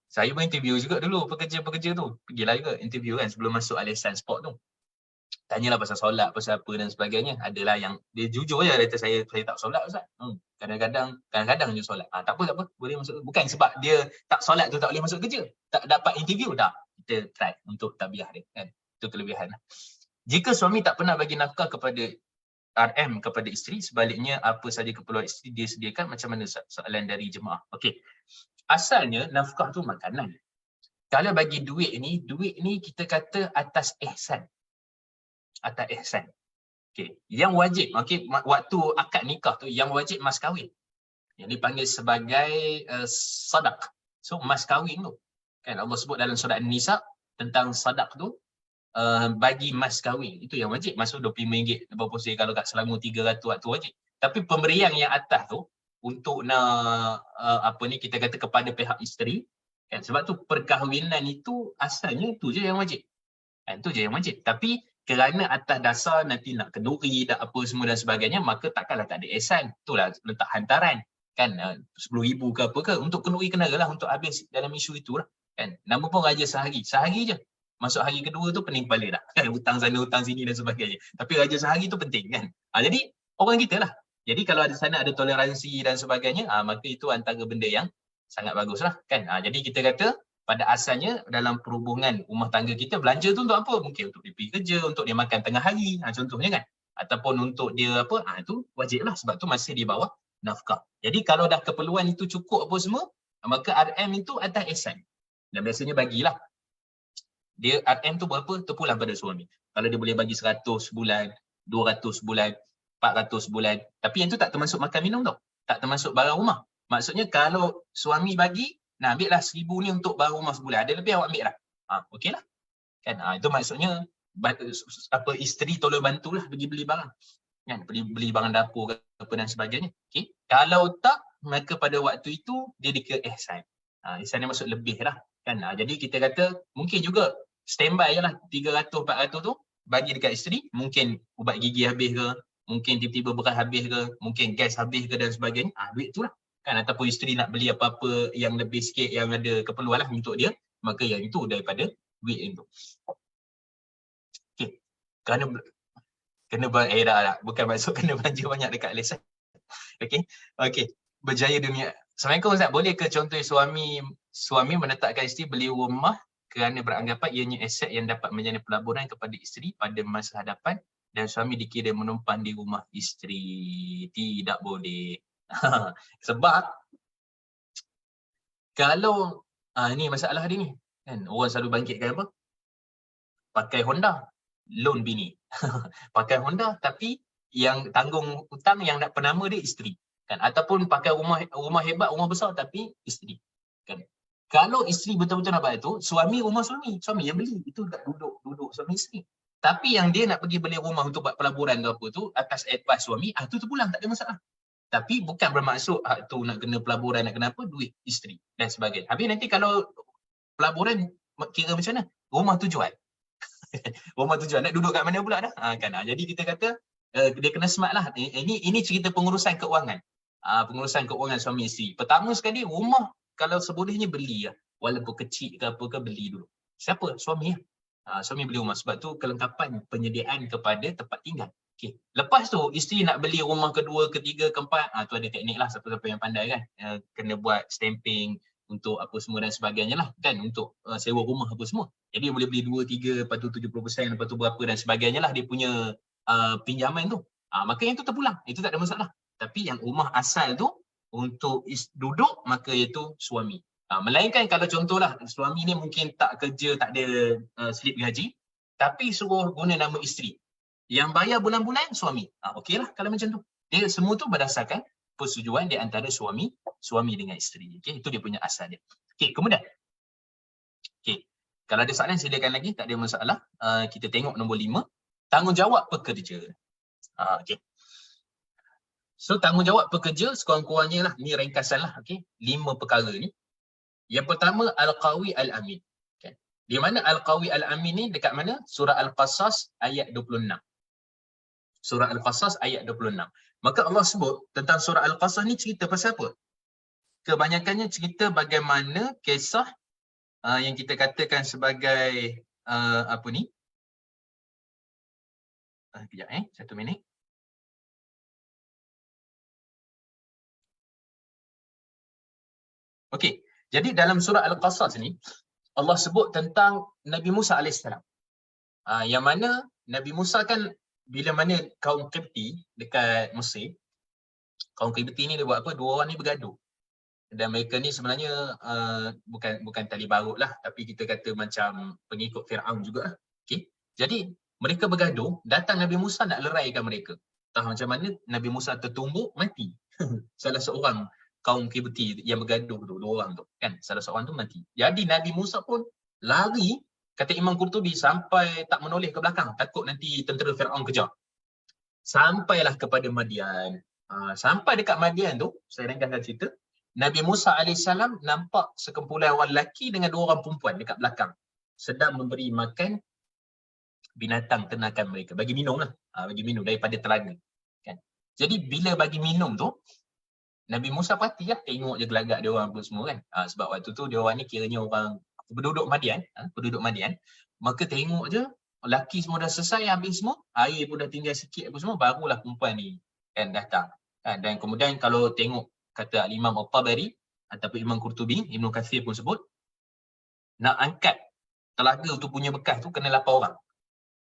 Speaker 2: Saya pun interview juga dulu pekerja-pekerja tu. Pergilah juga interview kan sebelum masuk Alisan Sport tu. Tanyalah pasal solat, pasal apa dan sebagainya. Adalah yang dia jujur je kata saya tak solat Ustaz. Kadang-kadang je solat. Tak apa. Boleh masuk. Bukan sebab dia tak solat tu tak boleh masuk kerja. Tak dapat interview dah. Kita try untuk tabiah dia kan. Itu kelebihan. Jika suami tak pernah bagi nafkah kepada RM kepada isteri, sebaliknya apa saja keperluan isteri dia sediakan, macam mana soalan dari jemaah. Okey. Asalnya nafkah tu makanan. Kalau bagi duit ni kita kata atas ihsan. Atas ihsan. Okey. Yang wajib, okey, waktu akad nikah tu yang wajib mas kahwin. Yang dipanggil sebagai sadaq. So mas kahwin tu. Kan Allah sebut dalam surah An-Nisa tentang sadaq tu. Bagi mas kahwin itu yang wajib, masuk RM25 berapa sen kalau kat Selangor 300 waktu wajib. Tapi pemberian yang atas tu untuk nak kita kata kepada pihak isteri kan, sebab tu perkahwinan itu asalnya tu je yang wajib. Kan tu je yang wajib. Tapi kerana atas dasar nanti nak kenduri dan apa semua dan sebagainya, maka takkanlah tak ada ihsan. Itulah letak hantaran kan, 10,000 ke apa ke untuk kenduri kenalah untuk habis dalam isu itulah kan. Nama pun raja sehari je. Masuk hari kedua tu pening kepala dah. Kan? Hutang sana, hutang sini dan sebagainya. Tapi raja sehari tu penting kan. Jadi orang kita lah. Jadi kalau ada sana ada toleransi dan sebagainya, maka itu antara benda yang sangat bagus lah kan. Jadi kita kata pada asalnya dalam perhubungan rumah tangga kita, belanja tu untuk apa? Mungkin untuk dia pergi kerja, untuk dia makan tengah hari, contohnya kan. Ataupun untuk dia itu wajib lah sebab tu masih di bawah nafkah. Jadi kalau dah keperluan itu cukup apa semua, maka RM itu atas ihsan. Dan biasanya bagilah. Dia RM tu berapa? Terpulang pada suami. Kalau dia boleh bagi 100 bulan, 200 bulan, 400 bulan. Tapi yang tu tak termasuk makan minum tau. Tak termasuk barang rumah. Maksudnya kalau suami bagi, ambil lah 1,000 ni untuk barang rumah sebulan. Ada lebih awak ambil lah. Okey lah. Kan? Itu maksudnya isteri tolong bantulah pergi beli barang. Kan? Beli barang dapur apa dan sebagainya. Okay? Kalau tak, maka pada waktu itu dia dikira ihsan. Ihsan ni maksud lebih lah. Kan? Jadi kita kata mungkin juga standby je lah 300-400 tu bagi dekat isteri, mungkin ubat gigi habis ke, mungkin tiba-tiba beras habis ke, mungkin gas habis ke dan sebagainya, duit tu lah. Kan, ataupun isteri nak beli apa-apa yang lebih sikit yang ada keperluan lah untuk dia, maka yang itu daripada duit itu. Okey. Dah, bukan maksud kena belanja banyak dekat lesan. Okey. Berjaya dunia. Assalamualaikum Ustaz, boleh ke contoh suami menetapkan isteri beli rumah kerana beranggapan ianya aset yang dapat menjadi pelaburan kepada isteri pada masa hadapan dan suami dikira menumpang di rumah isteri? Tidak boleh. Sebab kalau ni masalah dia ni kan, orang selalu bangkitkan apa? Pakai Honda, loan bini. Pakai Honda tapi yang tanggung hutang yang nak penama dia isteri kan, ataupun pakai rumah hebat, rumah besar tapi isteri kan. Kalau isteri betul-betul nak buat itu, suami yang beli, itu tak duduk suami isteri. Tapi yang dia nak pergi beli rumah untuk buat pelaburan ke apa tu atas advice suami, tu terpulang, tak ada masalah. Tapi bukan bermaksud tu nak kena pelaburan, nak kena apa, duit isteri dan sebagainya. Habis nanti kalau pelaburan kira macam mana? Rumah tujuan. Rumah tujuan nak duduk kat mana pula dah? Kan. Jadi kita kata dia kena smart lah. Ini cerita pengurusan keuangan. Pengurusan keuangan suami isteri. Pertama sekali, rumah kalau sebolehnya beli lah. Walaupun kecil ke apa ke, beli dulu. Siapa? Suami lah. Suami beli rumah. Sebab tu kelengkapan penyediaan kepada tempat tinggal. Okay. Lepas tu isteri nak beli rumah kedua, ketiga, keempat, tu ada teknik lah, siapa-siapa yang pandai kan. Kena buat stamping untuk apa semua dan sebagainya lah kan, untuk sewa rumah apa semua. Jadi boleh beli 2, 3, lepas tu 70%, lepas tu berapa dan sebagainya lah dia punya pinjaman tu. Maka yang tu terpulang, itu tak ada masalah. Tapi yang rumah asal tu untuk duduk, maka itu suami. Melainkan kalau contohlah suami ni mungkin tak kerja, tak ada slip gaji, tapi suruh guna nama isteri. Yang bayar bulan-bulan suami. Okeylah kalau macam tu. Dia semua tu berdasarkan persetujuan di antara suami dengan isteri. Okey, itu dia punya asal dia. Okey, kemudian. Okey. Kalau ada soalan silakan lagi, tak ada masalah. Kita tengok nombor 5, tanggungjawab pekerja. Okey. So tanggungjawab pekerja sekurang-kurangnya lah, ni ringkasan lah, okey. 5 perkara ni. Yang pertama, Al-Qawi Al-Amin. Okay. Di mana Al-Qawi Al-Amin ni dekat mana? Surah Al-Qasas ayat 26. Surah Al-Qasas ayat 26. Maka Allah sebut tentang surah Al-Qasas ni cerita pasal apa? Kebanyakannya cerita bagaimana kisah yang kita katakan sebagai apa ni? Kejap 1 minit. Okey. Jadi dalam surah Al-Qasas ni Allah sebut tentang Nabi Musa AS. Yang mana Nabi Musa kan bila mana kaum Qibti dekat Mesir, kaum Qibti ni dia buat apa? Dua orang ni bergaduh. Dan mereka ni sebenarnya bukan tali barut lah, tapi kita kata macam pengikut Fir'aun jugalah. Okay. Jadi mereka bergaduh, datang Nabi Musa nak leraikan mereka. Entah macam mana Nabi Musa tertumbuk, mati. Salah seorang kaum Qibti yang bergaduh tu, 2 orang tu kan, salah seorang tu mati. Jadi Nabi Musa pun lari, kata Imam Qurtubi, sampai tak menoleh ke belakang, takut nanti tentera Fir'aun kejar. Sampailah kepada Madian. Sampai dekat Madian tu, saya ringkaskan cerita, Nabi Musa AS nampak sekumpulan orang lelaki dengan 2 orang perempuan dekat belakang, sedang memberi makan binatang ternakan mereka, bagi minum lah, bagi minum daripada telaga kan. Jadi bila bagi minum tu, Nabi Musa perhati lah, tengok je gelagak dia orang apa semua kan. Sebab waktu tu dia orang ni kiranya orang penduduk Madian, maka tengok je lelaki semua dah selesai habis semua, air pun dah tinggal sikit apa semua, barulah perempuan ni kan datang. Dan kemudian kalau tengok kata Imam Al-Tabari ataupun Imam Qurtubi, Ibn Kathir pun sebut, nak angkat telaga tu punya bekas tu kena 8 orang.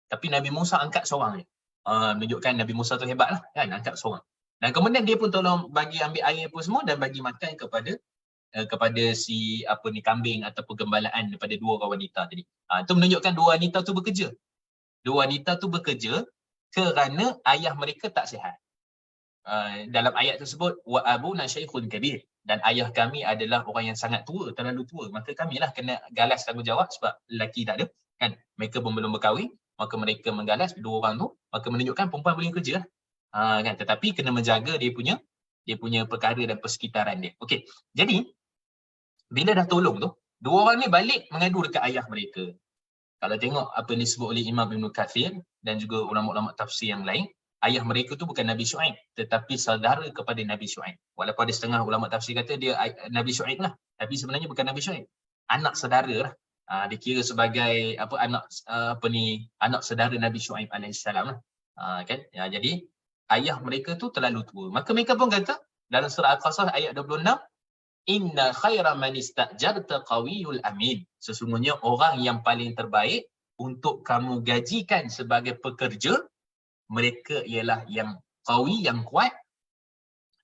Speaker 2: Tapi Nabi Musa angkat seorang je. Menunjukkan Nabi Musa tu hebat lah kan, angkat seorang. Dan kemudian dia pun tolong bagi ambil air apa semua dan bagi makan kepada si apa ni, kambing ataupun gembalaan daripada 2 orang wanita tadi. Itu menunjukkan 2 wanita tu bekerja. 2 wanita tu bekerja kerana ayah mereka tak sihat. Dalam ayat tersebut, wa abuna syaikhun kabir, dan ayah kami adalah orang yang sangat tua, terlalu tua, maka kamilah kena galas tanggungjawab sebab lelaki tak ada kan. Mereka pun belum berkahwin, maka mereka menggalas 2 orang tu, maka menunjukkan perempuan boleh kerja lah. Kan, tetapi kena menjaga dia punya perkara dan persekitaran dia. Okey. Jadi bila dah tolong tu, 2 orang ni balik mengadu dekat ayah mereka. Kalau tengok apa yang disebut oleh Imam Ibn Kathir dan juga ulama-ulama tafsir yang lain, ayah mereka tu bukan Nabi Syuaib, tetapi saudara kepada Nabi Syuaib. Walaupun ada setengah ulama tafsir kata dia Nabi Syuaib lah, tapi sebenarnya bukan Nabi Syuaib. Anak saudara lah. Dia kira sebagai anak saudara Nabi Syuaib alaihissalam lah. Kan? Jadi ayah mereka tu terlalu tua. Maka mereka pun kata dalam surah Al-Qasas ayat 26, inna khaira man istajarta qawiyul amin. Sesungguhnya orang yang paling terbaik untuk kamu gajikan sebagai pekerja, mereka ialah yang qawi, yang kuat,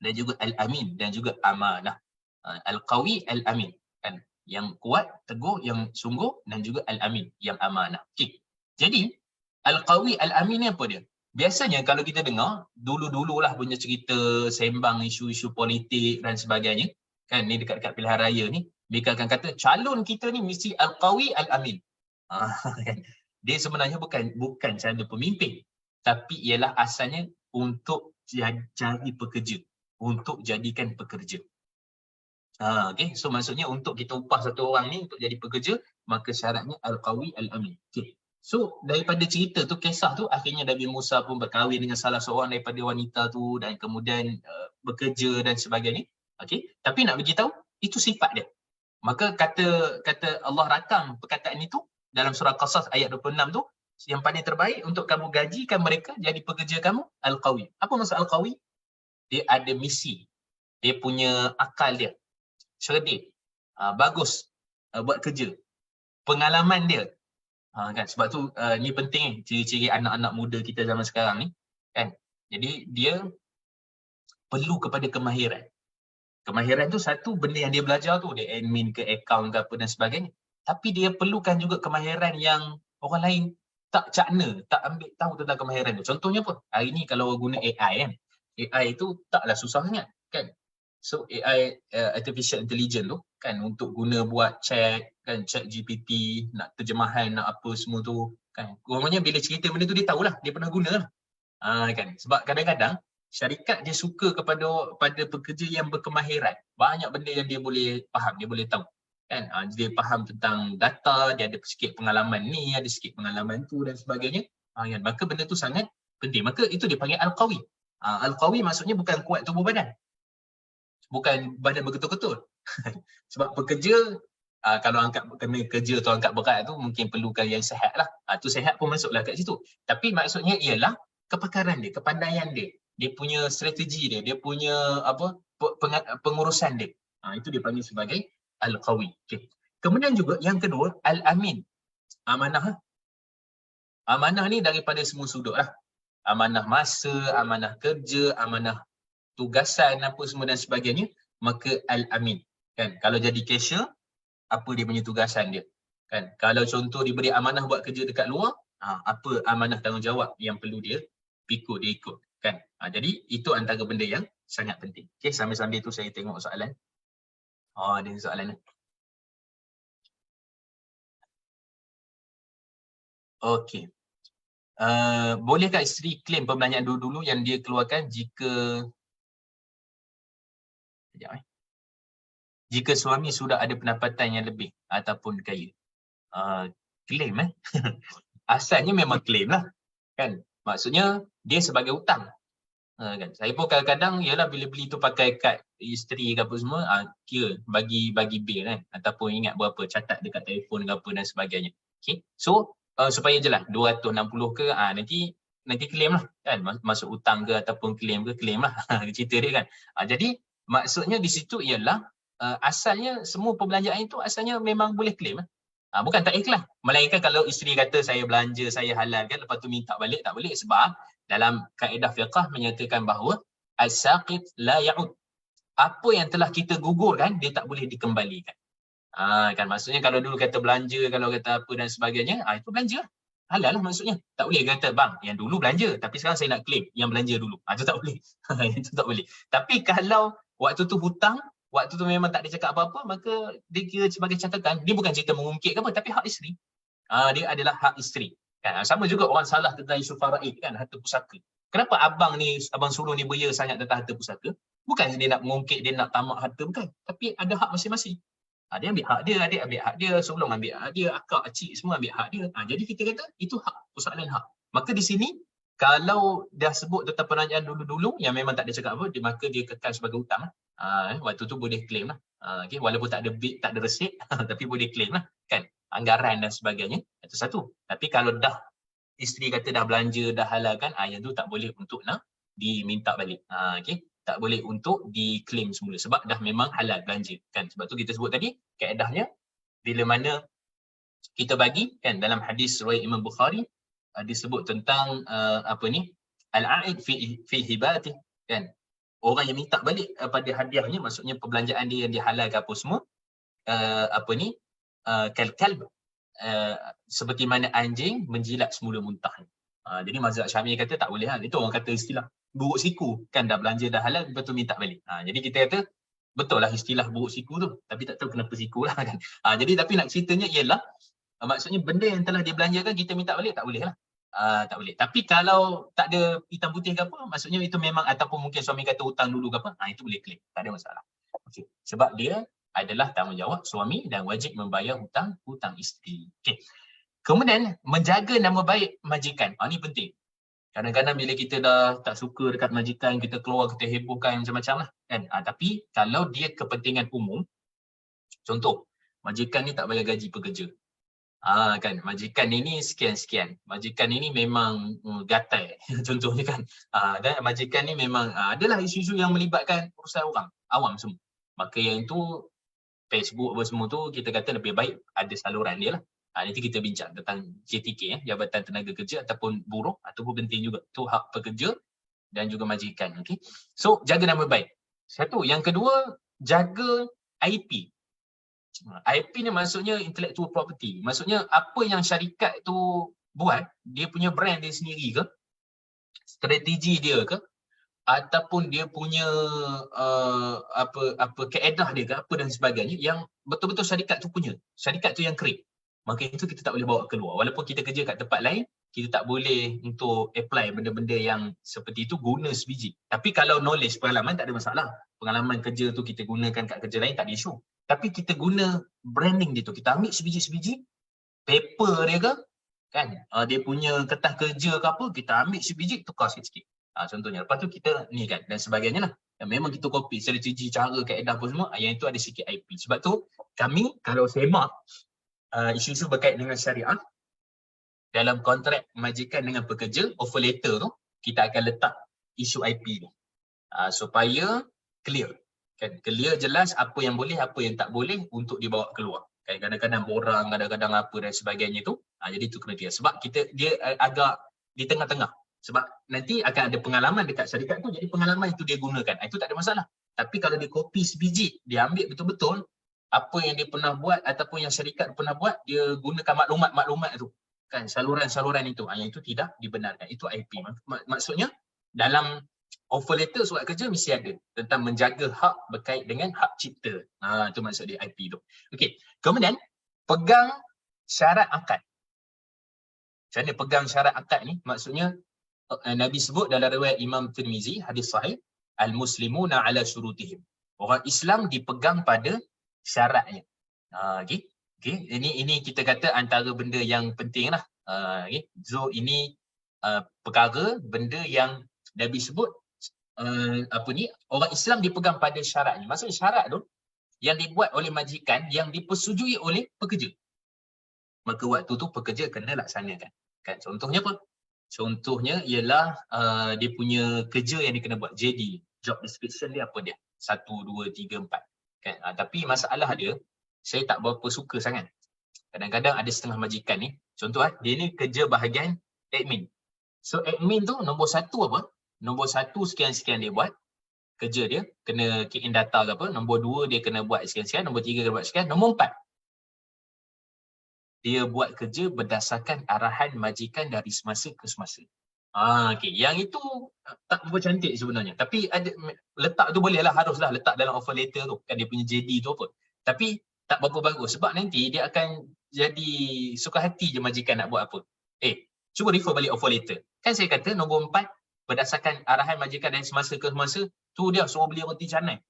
Speaker 2: dan juga al-amin, dan juga amanah. Al-qawi, al-amin. Kan? Yang kuat, teguh, yang sungguh, dan juga al-amin, yang amanah. Okay. Jadi, al-qawi, al-amin ni apa dia? Biasanya kalau kita dengar, dulu-dululah punya cerita sembang isu-isu politik dan sebagainya, kan ni dekat-dekat pilihan raya ni, mereka akan kata calon kita ni mesti al-qawi, al-amin. Kan? Dia sebenarnya bukan cara pemimpin, tapi ialah asalnya untuk cari pekerja, untuk jadikan pekerja. Okay. So maksudnya untuk kita upah satu orang ni untuk jadi pekerja, maka syaratnya al-qawi, al-amin. Okay. So daripada cerita tu, kisah tu, akhirnya Nabi Musa pun berkahwin dengan salah seorang daripada wanita tu dan kemudian bekerja dan sebagainya. Okay. Tapi nak beritahu, itu sifat dia. Maka kata Allah rakam perkataan itu dalam surah Qasas ayat 26 tu, yang paling terbaik untuk kamu gajikan mereka jadi pekerja kamu, al-qawi. Apa maksud al-qawi? Dia ada misi. Dia punya akal dia. Cerdik. Bagus buat kerja. Pengalaman dia. Kan? Sebab tu ni penting ciri-ciri anak-anak muda kita zaman sekarang ni. Kan? Jadi dia perlu kepada kemahiran. Kemahiran tu satu benda yang dia belajar tu, dia admin ke account ke apa dan sebagainya. Tapi dia perlukan juga kemahiran yang orang lain tak cakna, tak ambil tahu tentang kemahiran tu. Contohnya apa? Hari ni kalau guna AI kan. AI tu taklah susah sangat kan. So AI artificial intelligence tu kan untuk guna buat chat kan, chat GPT, nak terjemahan, nak apa semua tu kan. Orangnya bila cerita benda tu dia tahulah, dia pernah guna lah. Kan. Sebab kadang-kadang syarikat dia suka pada pekerja yang berkemahiran. Banyak benda yang dia boleh faham, dia boleh tahu. Kan? Dia faham tentang data, dia ada sikit pengalaman ni, ada sikit pengalaman tu dan sebagainya. Kan? Maka benda tu sangat penting. Maka itu dipanggil al-qawi. Al-qawi maksudnya bukan kuat tubuh badan. Bukan badan berketul-ketul. Sebab pekerja, kalau kena kerja tu angkat berat tu mungkin perlukan yang sihat lah. Tu sihat pun masuklah kat situ. Tapi maksudnya ialah kepakaran dia, kepandaian dia. Dia punya strategi dia, dia punya pengurusan dia. Itu dipanggil sebagai al-qawi. Okay. Kemudian juga yang kedua, al-amin. Amanah. Amanah ni daripada semua sudut lah. Amanah masa, amanah kerja, amanah tugasan apa semua dan sebagainya. Maka al-amin. Kan? Kalau jadi cashier, apa dia punya tugasan dia? Kan? Kalau contoh diberi amanah buat kerja dekat luar, apa amanah tanggungjawab yang perlu dia pikul, dia ikut. Kan? Jadi itu antara benda yang sangat penting. Okay, sambil-sambil tu saya tengok soalan. Ada soalan ni. Okey. Bolehkah isteri claim perbelanjaan dulu-dulu yang dia keluarkan jika suami sudah ada pendapatan yang lebih ataupun kaya? Claim asalnya memang claim lah. Kan? Maksudnya dia sebagai hutang. Kan? Saya pun kadang-kadang ialah bila beli tu pakai kad isteri ke apa semua, kira bagi bil kan, ataupun ingat berapa, catat dekat telefon ke apa dan sebagainya. Okay. So supaya jelas 260 ke, nanti claim lah kan, masuk hutang ke ataupun claim lah. Cerita dia kan. Jadi maksudnya di situ ialah asalnya semua perbelanjaan itu asalnya memang boleh claim. Bukan tak ikhlas. Melainkan kalau isteri kata saya belanja, saya halal kan, lepas tu minta balik, tak boleh. Sebab dalam kaedah fiqh menyatakan bahawa as-saqit la ya'ud. Apa yang telah kita gugurkan, dia tak boleh dikembalikan. Kan maksudnya kalau dulu kata belanja, kalau kata apa dan sebagainya, itu belanja. Halal lah maksudnya. Tak boleh kata bang, yang dulu belanja tapi sekarang saya nak claim yang belanja dulu. Itu tak boleh. Itu tak boleh. Tapi kalau waktu tu hutang, waktu tu memang tak ada cakap apa-apa, maka dia kira sebagai catatan. Dia bukan cerita mengungkit ke apa, tapi hak isteri. Dia adalah hak isteri. Kan? Sama juga orang salah tentang isu faraid kan, harta pusaka. Kenapa abang sulung ni beria sangat tentang harta pusaka? Bukan dia nak mengungkit, dia nak tamak harta, bukan. Tapi ada hak masing-masing. Dia ambil hak dia, adik ambil hak dia, sulung ambil hak dia, akak, acik semua ambil hak dia. Jadi kita kata itu hak, persoalan hak. Maka di sini Kalau dah sebut tentang peranjaan dulu-dulu yang memang tak ada cakap apa, maka dia kekal sebagai hutang lah. Waktu tu boleh claim lah. Okay, walaupun tak ada bil, tak ada resit, tapi boleh claim lah. Kan? Anggaran dan sebagainya, itu satu. Tapi kalau dah isteri kata dah belanja, dah halalkan, yang tu tak boleh untuk nak diminta balik. Okay? Tak boleh untuk diklaim semula sebab dah memang halal belanja. Kan? Sebab tu kita sebut tadi, kaedahnya bila mana kita bagi kan dalam hadis riwayat Imam Bukhari disebut tentang al-a'id fi hibati kan, orang yang minta balik pada hadiahnya, maksudnya perbelanjaan dia yang dihalalkan apa semua, kal-kalb, seperti mana anjing menjilat semula muntah. Jadi mazhab Syafi'i kata tak boleh lah. Itu orang kata istilah buruk siku kan, dah belanja dah halal lepas tu minta balik. Jadi kita kata betul lah istilah buruk siku tu, tapi tak tahu kenapa siku lah kan. Jadi tapi nak ceritanya ialah maksudnya benda yang telah dibelanjakan kita minta balik tak boleh lah. Tak boleh. Tapi kalau tak ada hitam putih ke apa, maksudnya itu memang, ataupun mungkin suami kata hutang dulu ke apa, itu boleh claim. Tak ada masalah. Okay. Sebab dia adalah tanggungjawab suami dan wajib membayar hutang isteri. Okay. Kemudian menjaga nama baik majikan. Ini penting. Kadang-kadang bila kita dah tak suka dekat majikan, kita keluar, kita hebohkan macam-macam lah. Kan? Tapi kalau dia kepentingan umum, contoh, majikan ni tak bayar gaji pekerja. Kan, majikan ini sekian-sekian. Majikan ini memang gatai, contohnya kan. Dan majikan ni memang adalah isu-isu yang melibatkan urusan orang, awam semua. Maka yang itu, Facebook apa semua tu, kita kata lebih baik ada saluran dia lah. Nanti kita bincang tentang JTK, Jabatan Tenaga Kerja ataupun buruh, ataupun penting juga. Itu hak pekerja dan juga majikan. Okay? So, jaga nama baik. Satu. Yang kedua, jaga IP. IP ni maksudnya intellectual property. Maksudnya apa yang syarikat tu buat, dia punya brand dia sendiri ke, strategi dia ke, ataupun dia punya kaedah dia ke, apa dan sebagainya, yang betul-betul syarikat tu punya. Syarikat tu yang create. Maka itu kita tak boleh bawa keluar. Walaupun kita kerja kat tempat lain, kita tak boleh untuk apply benda-benda yang seperti itu guna sebiji. Tapi kalau knowledge, pengalaman tak ada masalah. Pengalaman kerja tu kita gunakan kat kerja lain tak ada isu. Tapi kita guna branding dia tu. Kita ambil sebiji-sebiji, paper dia ke, kan, dia punya kertas kerja ke apa, kita ambil sebiji, tukar sikit-sikit. Contohnya. Lepas tu kita ni kan, dan sebagainya lah. Dan memang kita copy strategi, cara, kaedah apa semua, yang itu ada sikit IP. Sebab tu, kami kalau semak isu-isu berkait dengan syariah, dalam kontrak majikan dengan pekerja, offer letter tu, kita akan letak isu IP ni. Supaya clear. Kan, clear, jelas apa yang boleh, apa yang tak boleh untuk dibawa keluar. Kan, kadang-kadang borang, kadang-kadang apa dan sebagainya tu. Jadi tu kena clear. Sebab dia agak di tengah-tengah. Sebab nanti akan ada pengalaman dekat syarikat tu, jadi pengalaman itu dia gunakan. Itu tak ada masalah. Tapi kalau dia copy sebiji, dia ambil betul-betul apa yang dia pernah buat ataupun yang syarikat pernah buat, dia gunakan maklumat-maklumat tu. Kan, saluran-saluran itu. Yang itu tidak dibenarkan. Itu IP. Maksudnya, dalam offer letter surat kerja mesti ada tentang menjaga hak berkait dengan hak cipta. Itu maksud dia IP tu. Okey. Kemudian pegang syarat akad. Macam mana pegang syarat akad ni? Maksudnya Nabi sebut dalam riwayat Imam Tirmizi, hadis sahih, al-muslimuna ala syurutihim. Orang Islam dipegang pada syaratnya. Okey. Okey, ini kita kata antara benda yang penting lah. Okay. So ini perkara, benda yang Nabi sebut orang Islam dipegang pada syaratnya. Maksudnya syarat tu yang dibuat oleh majikan, yang dipersetujui oleh pekerja. Maka waktu tu pekerja kena laksanakan. Kan, contohnya apa? Contohnya ialah dia punya kerja yang dia kena buat, JD, job description dia apa dia? 1, 2, 3, 4. Kan? Tapi masalah dia, saya tak berapa suka sangat. Kadang-kadang ada setengah majikan ni, contoh dia ni kerja bahagian admin. So admin tu nombor 1 apa? Nombor 1 sekian-sekian dia buat kerja dia, kena key in data ke apa. Nombor 2 dia kena buat sekian-sekian, nombor 3 kena buat sekian, nombor 4 dia buat kerja berdasarkan arahan majikan dari semasa ke semasa. Okey, yang itu tak berapa cantik sebenarnya. Tapi ada letak tu bolehlah, haruslah letak dalam offer letter tu. Kan dia punya JD tu apa. Tapi tak berapa bagus sebab nanti dia akan jadi suka hati je majikan nak buat apa. Cuba refer balik offer letter. Kan saya kata nombor 4 berdasarkan arahan majikan dari semasa ke semasa, tu dia suruh beli roti canai.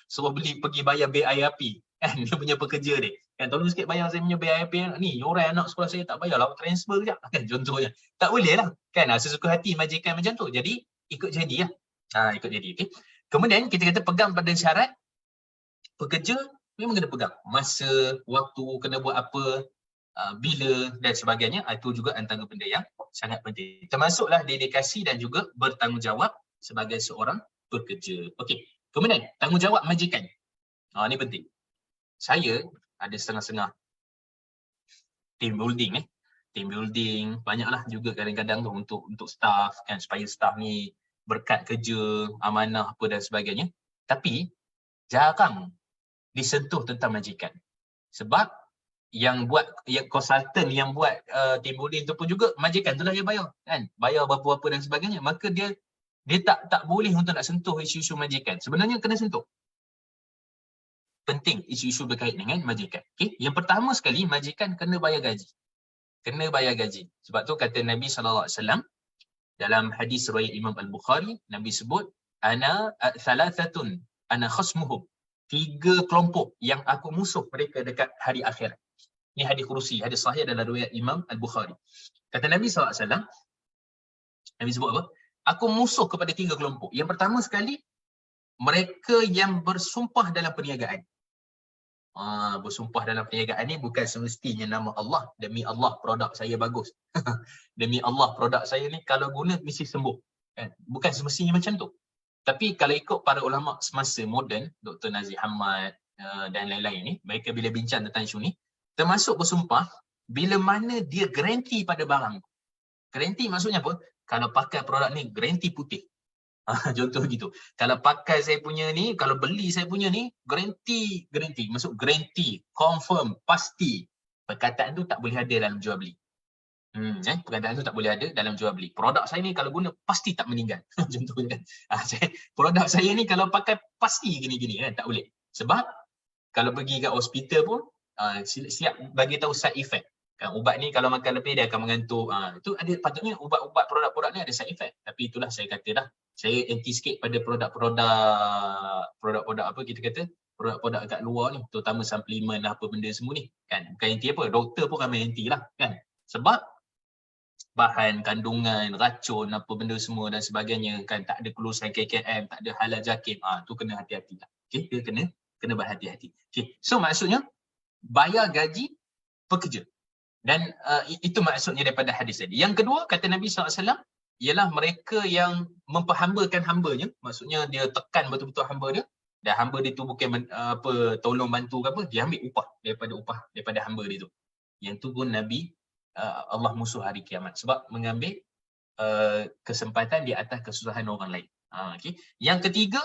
Speaker 2: Suruh beli pergi bayar bil air api. Kan dia punya pekerja dia. Kan tolong sikit bayar saya punya BIP ni, orang anak sekolah saya tak bayar lah, transfer kejap kan, contohnya. Tak boleh lah kan, sesuka hati majikan macam tu. Jadi ikut jadi lah. Ikut jadi. Okay. Kemudian kita kata pegang pada syarat pekerja memang kena pegang masa, waktu, kena buat apa, bila dan sebagainya. Itu juga antara benda yang sangat penting. Termasuklah dedikasi dan juga bertanggungjawab sebagai seorang pekerja. Okey. Kemudian tanggungjawab majikan. Ini penting. Saya ada setengah-setengah team building Team building banyaklah juga kadang-kadang tu untuk staff kan, supaya staff ni berkat kerja, amanah apa dan sebagainya. Tapi jarang disentuh tentang majikan. Sebab yang konsultan yang buat team building tu pun juga majikan tu lah dia bayar kan, bayar berapa-apa dan sebagainya. Maka dia tak boleh untuk nak sentuh isu-isu majikan. Sebenarnya kena sentuh. Penting isu-isu berkait dengan majikan. Okay? Yang pertama sekali, majikan kena bayar gaji. Kena bayar gaji. Sebab tu kata Nabi SAW dalam hadis riwayat Imam Al-Bukhari, Nabi sebut thalathatun ana khasmuhum. 3 kelompok yang aku musuh mereka dekat hari akhirat. Ini hadis kursi, hadis sahih dalam riwayat Imam Al-Bukhari. Kata Nabi SAW, Nabi sebut apa? Aku musuh kepada 3 kelompok. Yang pertama sekali, mereka yang bersumpah dalam perniagaan. Bersumpah dalam perniagaan ni bukan semestinya nama Allah. Demi Allah produk saya bagus. Demi Allah produk saya ni kalau guna mesti sembuh. Bukan semestinya macam tu. Tapi kalau ikut para ulama semasa moden, Dr. Nazir Hamad dan lain-lain ni, mereka bila bincang tentang isu ni, termasuk bersumpah bila mana dia garanti pada barang. Garanti maksudnya apa? Kalau pakai produk ni, garanti putih. Contoh gitu. Kalau pakai saya punya ni, kalau beli saya punya ni, garanti. Maksud garanti, confirm, pasti. Perkataan tu tak boleh ada dalam jual beli. Perkataan tu tak boleh ada dalam jual beli. Produk saya ni kalau guna pasti tak meninggal. Contohnya kan. Produk saya ni kalau pakai pasti gini-gini kan, tak boleh. Sebab kalau pergi kat hospital pun siap bagi tahu side effect. Kan, ubat ni kalau makan lebih dia akan mengantuk. Itu ada, patutnya ubat-ubat produk-produk ni ada side effect. Tapi itulah saya kata dah. Saya anti sikit pada produk-produk apa kita kata, produk-produk kat luar ni, terutama suplemen apa benda semua ni kan. Bukan anti apa, doktor pun ramai anti lah kan. Sebab bahan kandungan, racun apa benda semua dan sebagainya kan, tak ada kelulusan KKM, tak ada halal jakim. Tu kena hati-hati lah. Okey, dia kena berhati-hati. Okey. So maksudnya bayar gaji pekerja. Dan itu maksudnya daripada hadis tadi. Yang kedua kata Nabi SAW ialah mereka yang memperhambakan hambanya, maksudnya dia tekan betul-betul hamba dia, dan hamba dia tu bukan tolong bantu ke apa, dia ambil upah daripada hamba dia tu. Yang tu pun Nabi Allah musuh hari kiamat sebab mengambil kesempatan di atas kesusahan orang lain. Okay. Yang ketiga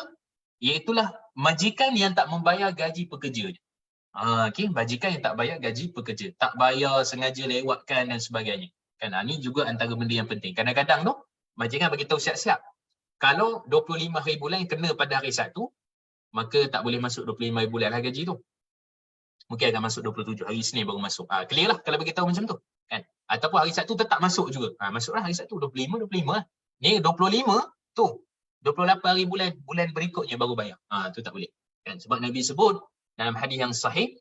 Speaker 2: iaitulah majikan yang tak membayar gaji pekerja. Okay. Majikan yang tak bayar gaji pekerja, tak bayar, sengaja lewatkan dan sebagainya. Kan, ini juga antara benda yang penting. Kadang-kadang tu majikan bagi tahu siap-siap. Kalau 25 hari bulan kena pada hari Sabtu, maka tak boleh masuk 25 hari bulan lah gaji tu. Mungkin akan masuk 27 hari Isnin baru masuk. Clear lah kalau bagi tahu macam tu. Kan? Ataupun hari Sabtu tetap masuk juga. Masuklah hari Sabtu 25 lah. Ni 25 tu 28 hari bulan berikutnya baru bayar. Tu tak boleh. Kan? Sebab Nabi sebut dalam hadis yang sahih,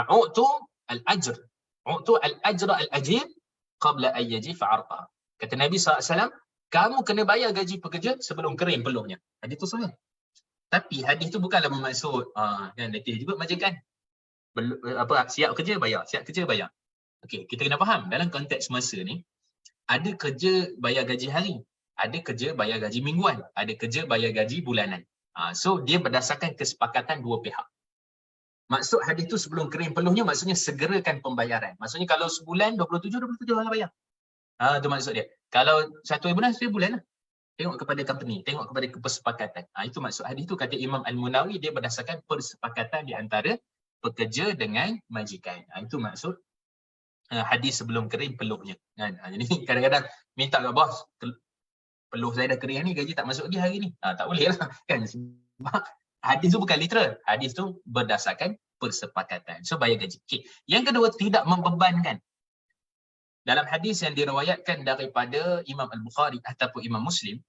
Speaker 2: u'tu al-ajr. U'tu al-ajra al-ajir qabla an yajifa 'arqa. Kata Nabi SAW, kamu kena bayar gaji pekerja sebelum kering peluhnya. Hadis tu sahih. Tapi hadis tu bukanlah bermaksud kan letih juga majikan. Siap kerja bayar. Okey, kita kena faham dalam konteks masa ni, ada kerja bayar gaji hari, ada kerja bayar gaji mingguan, ada kerja bayar gaji bulanan. So dia berdasarkan kesepakatan dua pihak. Maksud hadis tu sebelum kering peluhnya maksudnya segerakan pembayaran. Maksudnya kalau sebulan 27 lah bayar. Tu maksud dia. Kalau 1 bulan, 1 bulan lah. Tengok kepada company, tengok kepada kesepakatan. Itu maksud hadis tu, kata Imam Al-Munawi, dia berdasarkan persepakatan di antara pekerja dengan majikan. Itu maksud hadis sebelum kering peluhnya. Jadi kadang-kadang minta ke bos, peluh saya dah kering ni, gaji tak masuk lagi hari ni. Tak boleh lah kan. Sebab hadis tu bukan literal. Hadis tu berdasarkan persepakatan. So bayar gaji. Okay. Yang kedua, tidak membebankan. Dalam hadis yang diriwayatkan daripada Imam Al-Bukhari ataupun Imam Muslim,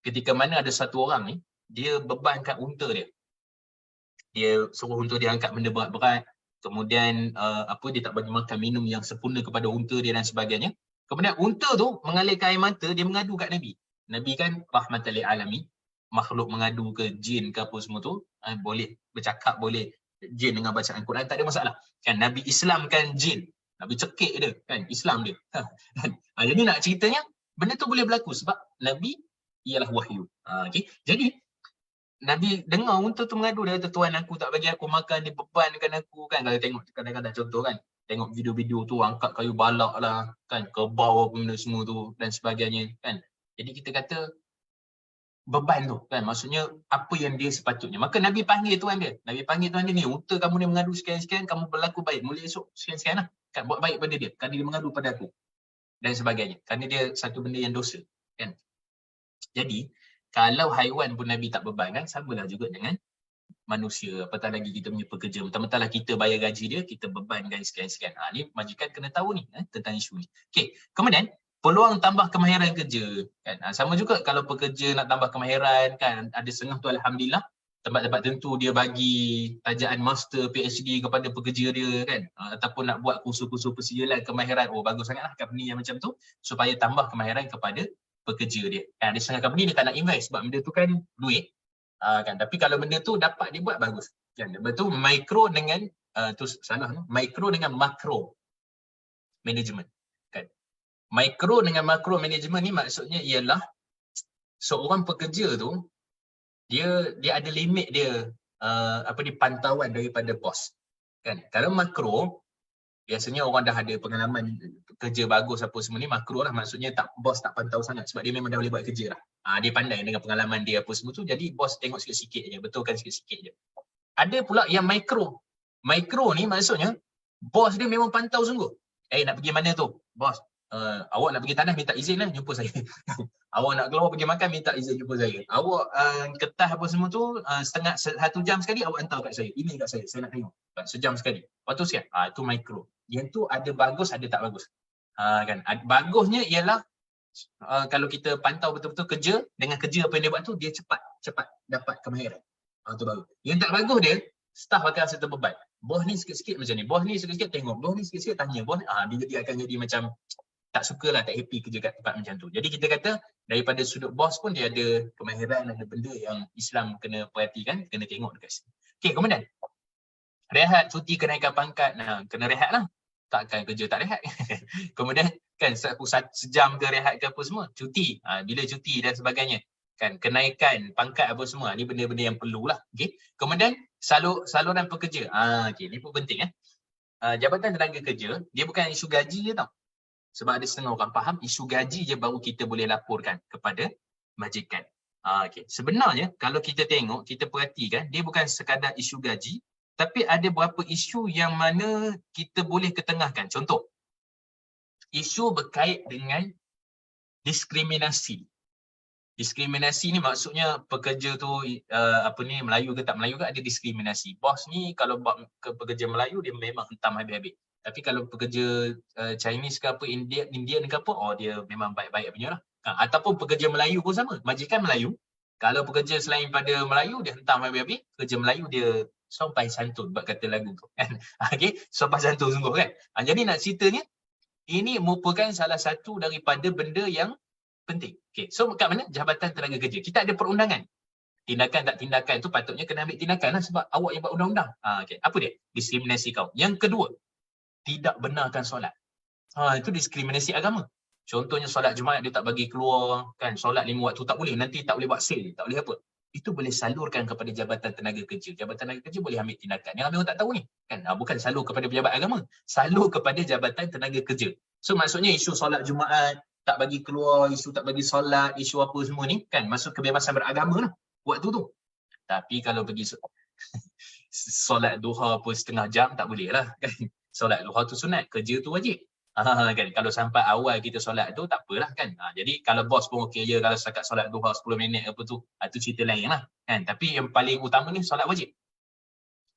Speaker 2: ketika mana ada satu orang ni, dia bebankan unta dia. Dia suruh unta dia angkat benda berat-berat, Kemudian dia tak bagi makan minum yang sempurna kepada unta dia dan sebagainya. Kemudian unta tu mengalirkan air mata, dia mengadu kat Nabi. Nabi kan rahmatan lil alamin, makhluk mengadu ke jin ke apa semua tu, boleh bercakap, boleh jin dengan bacaan Quran, tak ada masalah. Kan Nabi Islamkan jin. Nabi cekik dia kan, Islam dia. Jadi nak ceritanya benda tu boleh berlaku sebab Nabi ialah wahyu. Okey. Jadi Nabi dengar unta tu mengadu, dia kata, Tuhan aku tak bagi aku makan, dia bebankan aku kan. Kalau tengok kadang-kadang contoh kan, tengok video-video tu angkat kayu balak lah kan, kerbau apa benda semua tu dan sebagainya kan. Jadi kita kata beban tu kan, maksudnya apa yang dia sepatutnya. Maka Nabi panggil tuan dia. Nabi panggil tuan dia ni, unta kamu ni mengadu sekian-sekian, kamu berlaku baik, mulai esok sekian-sekian lah. Kan, buat baik pada dia, kerana dia mengadu pada aku. Dan sebagainya. Kerana dia satu benda yang dosa. Kan. Jadi, kalau haiwan pun Nabi tak beban kan, samalah juga dengan manusia. Apatah lagi kita punya pekerja. Mentang-mentang lah kita bayar gaji dia, kita bebankan sekian-sekian. Ni majikan kena tahu ni tentang isu ni. Okey, kemudian peluang tambah kemahiran kerja. Kan? Sama juga kalau pekerja nak tambah kemahiran, kan ada setengah tu alhamdulillah, tempat-tempat tentu dia bagi tajaan master PhD kepada pekerja dia kan, ataupun nak buat kursus-kursus persialan kemahiran. Bagus sangatlah company yang macam tu supaya tambah kemahiran kepada pekerja dia. Kan ada setengah company dia tak nak invest sebab benda tu kan duit. Kan, tapi kalau benda tu dapat dibuat bagus. Kan betul, mikro dengan tu salah, mikro dengan makro management. Kan. Mikro dengan makro management ni maksudnya ialah seorang pekerja tu dia ada limit dia pantauan daripada bos. Kan. Kalau makro biasanya orang dah ada pengalaman kerja bagus apa semua ni, makro lah, maksudnya bos tak pantau sangat sebab dia memang dah boleh buat kerja lah. Dia pandai dengan pengalaman dia apa semua tu, jadi bos tengok sikit-sikit je, betulkan sikit-sikit je. Ada pula yang mikro. Mikro ni maksudnya bos dia memang pantau sungguh. Nak pergi mana tu? Bos, awak nak pergi tanah minta izin lah, jumpa saya. Awak nak keluar pergi makan minta izin jumpa saya. Awak ketah apa semua tu satu jam sekali awak hantar kat saya. Email kat saya nak tengok. Sejam sekali. Lepas tu sekian. Itu mikro. Yang tu ada bagus, ada tak bagus. Kan. Bagusnya ialah kalau kita pantau betul-betul kerja, dengan kerja apa yang dia buat tu, dia cepat dapat kemahiran. Tu bagus. Yang tak bagus dia, staff akan rasa terbeban. Bos ni sikit-sikit macam ni, bos ni sikit-sikit tengok, bos ni sikit-sikit tanya, bos ni, dia akan jadi macam tak sukalah, tak happy kerja kat tempat macam tu. Jadi kita kata daripada sudut bos pun dia ada kemahiran, ada benda yang Islam kena perhatikan, kena tengok dekat sini. Okey, kemudian rehat, cuti, kenaikan pangkat, kena rehat lah. Takkan kerja tak rehat. Kemudian kan sejam ke rehat ke apa semua, cuti, bila cuti dan sebagainya. Kan, kenaikan pangkat apa semua, ni benda-benda yang perlulah. Okey. Kemudian saluran pekerja. Okey, ni pun penting. Jabatan Tenaga Kerja, dia bukan isu gaji je tau. Sebab ada setengah orang faham isu gaji je baru kita boleh laporkan kepada majikan. Okey. Sebenarnya kalau kita tengok, kita perhatikan, dia bukan sekadar isu gaji, tapi ada beberapa isu yang mana kita boleh ketengahkan. Contoh, isu berkait dengan diskriminasi. Diskriminasi ni maksudnya pekerja tu Melayu ke tak Melayu ke, ada diskriminasi. Bos ni kalau ke pekerja Melayu dia memang hentam habis-habis. Tapi kalau pekerja Chinese ke apa, Indian ke apa, dia memang baik-baik punya lah. Ataupun pekerja Melayu pun sama. Majikan Melayu, kalau pekerja selain pada Melayu dia hentam habis-habis, pekerja Melayu dia sopan santun, buat kata lagu tu kan. Okey, sopan santun sungguh kan. Jadi nak ceritanya, ini merupakan salah satu daripada benda yang penting. Okey, so kat mana? Jabatan Tenaga Kerja. Kita ada perundangan. Tindakan tak tindakan tu patutnya kena ambil tindakan lah sebab awak yang buat undang-undang. Okey, apa dia? Diskriminasi kau. Yang kedua, tidak benarkan solat. Itu diskriminasi agama. Contohnya solat Jumaat dia tak bagi keluar, kan, solat 5 waktu tak boleh, nanti tak boleh buat sale, tak boleh apa. Itu boleh salurkan kepada Jabatan Tenaga Kerja. Jabatan Tenaga Kerja boleh ambil tindakan. Yang ramai orang tak tahu ni, kan, bukan salur kepada pejabat agama, salur kepada Jabatan Tenaga Kerja. So maksudnya isu solat Jumaat tak bagi keluar, isu tak bagi solat, isu apa semua ni, kan, masuk kebebasan beragama lah waktu tu. Tapi kalau pergi solat duha pun setengah jam tak boleh lah, kan. Solat duha tu sunat, kerja tu wajib. Kan, kalau sampai awal kita solat tu tak apalah kan. Jadi kalau bos pun okey je kalau setakat solat duha 10 minit apa tu, tu cerita lain lah kan. Tapi yang paling utama ni solat wajib.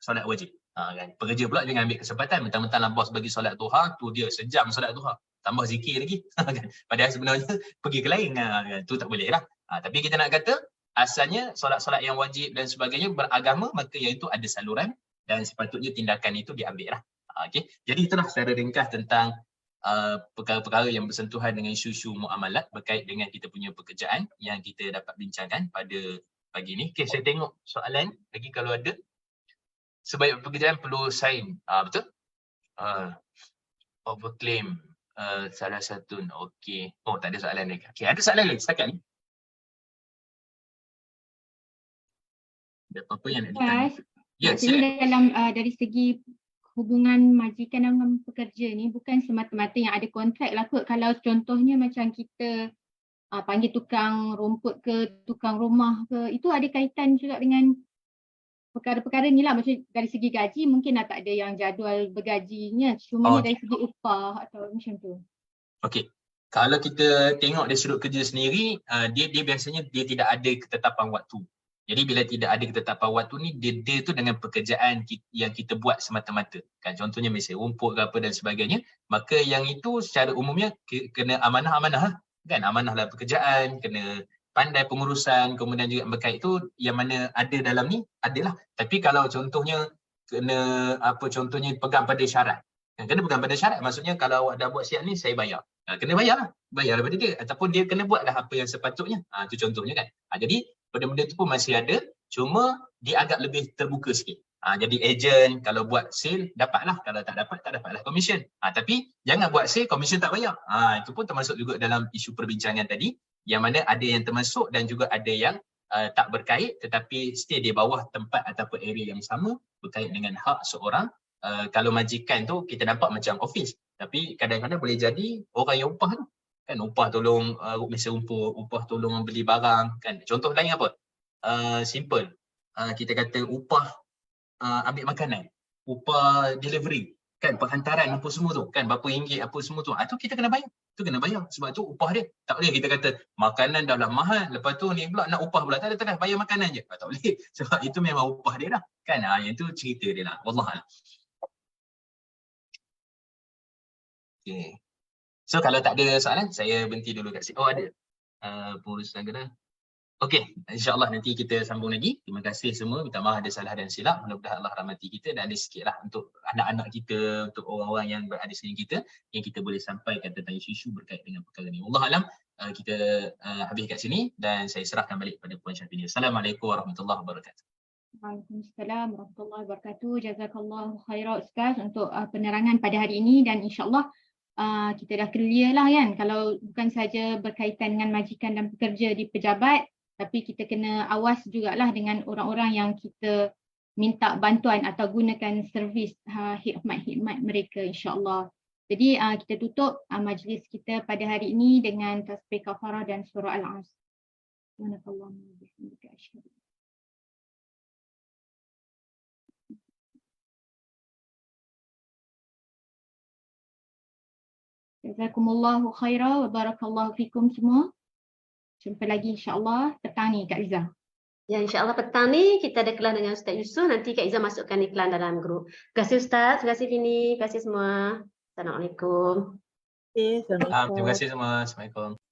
Speaker 2: Solat wajib. Kan. Pekerja pula jangan ambil kesempatan mentang-mentang lah bos bagi solat duha tu dia sejam solat duha. Tambah zikir lagi. Kan. Padahal sebenarnya pergi ke lain kan. Tu tak boleh lah. Tapi kita nak kata asalnya solat-solat yang wajib dan sebagainya beragama, maka iaitu ada saluran dan sepatutnya tindakan itu diambil lah. Okey. Jadi itulah secara ringkas tentang perkara-perkara yang bersentuhan dengan isu-isu muamalat berkait dengan kita punya pekerjaan yang kita dapat bincangkan pada pagi ni. Okey, saya tengok soalan lagi kalau ada. Sebaik pekerjaan perlu sign. Betul? Overclaim salah satu. Okey. Oh, tak ada soalan lagi. Okey, ada soalan lagi setakat ni? Ada apa-apa yang nak ditanya? Ya,
Speaker 1: maksudnya dalam dari segi hubungan majikan dengan pekerja ni bukan semata-mata yang ada kontrak lah kot. Kalau contohnya macam kita panggil tukang rumput ke tukang rumah ke, itu ada kaitan juga dengan perkara-perkara ni lah. Maksudnya dari segi gaji mungkin dah tak ada yang jadual bergajinya, cuma dari segi upah atau macam tu. Okey.
Speaker 2: Kalau kita tengok dari sudut kerja sendiri, dia biasanya dia tidak ada ketetapan waktu. Jadi bila tidak ada ketetapan waktu ni, dia tu dengan pekerjaan yang kita buat semata-mata. Kan contohnya misalnya rumput ke apa dan sebagainya, maka yang itu secara umumnya kena amanah-amanah lah. Kan amanah lah pekerjaan, kena pandai pengurusan, kemudian juga berkait tu yang mana ada dalam ni, adalah. Tapi kalau contohnya kena contohnya pegang pada syarat. Kena pegang pada syarat, maksudnya kalau awak dah buat siap ni, saya bayar. Kena bayar lah. Bayar daripada dia. Ataupun dia kena buatlah apa yang sepatutnya. Itu contohnya kan. Jadi benda-benda tu pun masih ada, cuma dia agak lebih terbuka sikit. Jadi ejen kalau buat sale dapatlah, kalau tak dapat tak dapatlah komisen. Tapi jangan buat sale komisen tak bayar. Itu pun termasuk juga dalam isu perbincangan tadi, yang mana ada yang termasuk dan juga ada yang tak berkait tetapi still di bawah tempat ataupun area yang sama berkait dengan hak seorang. Kalau majikan tu kita nampak macam office, tapi kadang-kadang boleh jadi orang yang upah tu. Kan upah tolong mesa rumput, upah tolong beli barang kan. Contoh lain apa? Simple. Kita kata upah ambil makanan, upah delivery, kan penghantaran apa semua tu, kan berapa ringgit apa semua tu. Tu kita kena bayar. Tu kena bayar sebab tu upah dia. Tak boleh kita kata makanan dah lah mahal, lepas tu ni pula nak upah pula. Tak ada, bayar makanan je. Tak boleh. Sebab itu memang upah dia dah. Kan yang tu cerita dia lah. Wallahualam. Okay. So kalau tak ada soalan, saya berhenti dulu kat sini. Oh ada. Pengurusan kena. Okey, insya-Allah nanti kita sambung lagi. Terima kasih semua. Minta maaf ada salah dan silap. Mudah-mudahan Allah rahmati kita dan ada sikitlah untuk anak-anak kita, untuk orang-orang yang berada di sini kita yang kita boleh sampaikan tentang isu-isu berkait dengan perkara ini. Wallahu alam, kita habis kat sini dan saya serahkan balik pada Puan Syafini. Assalamualaikum warahmatullahi wabarakatuh.
Speaker 1: Waalaikumsalam warahmatullahi wabarakatuh. Jazakallahu khairan Ustaz untuk penerangan pada hari ini dan insya-Allah kita dah clear lah kan, kalau bukan saja berkaitan dengan majikan dan pekerja di pejabat, tapi kita kena awas jugalah dengan orang-orang yang kita minta bantuan atau gunakan servis khidmat-khidmat mereka insya-Allah. Jadi kita tutup majlis kita pada hari ini dengan tasbih kafarah dan surah Al-Asr. Subhanakallahumma wa bihamdika asyhadu. Jazakumullahu khairan wa barakallahu fikum semua. Jumpa lagi insya-Allah petang ni Kak Izzah.
Speaker 3: Ya, insya-Allah petang ni kita ada kelas dengan Ustaz Yusof, nanti Kak Izzah masukkan iklan dalam grup. Terima kasih Ustaz, terima kasih Fini, terima kasih semua. Assalamualaikum.
Speaker 2: Terima kasih semua. Assalamualaikum.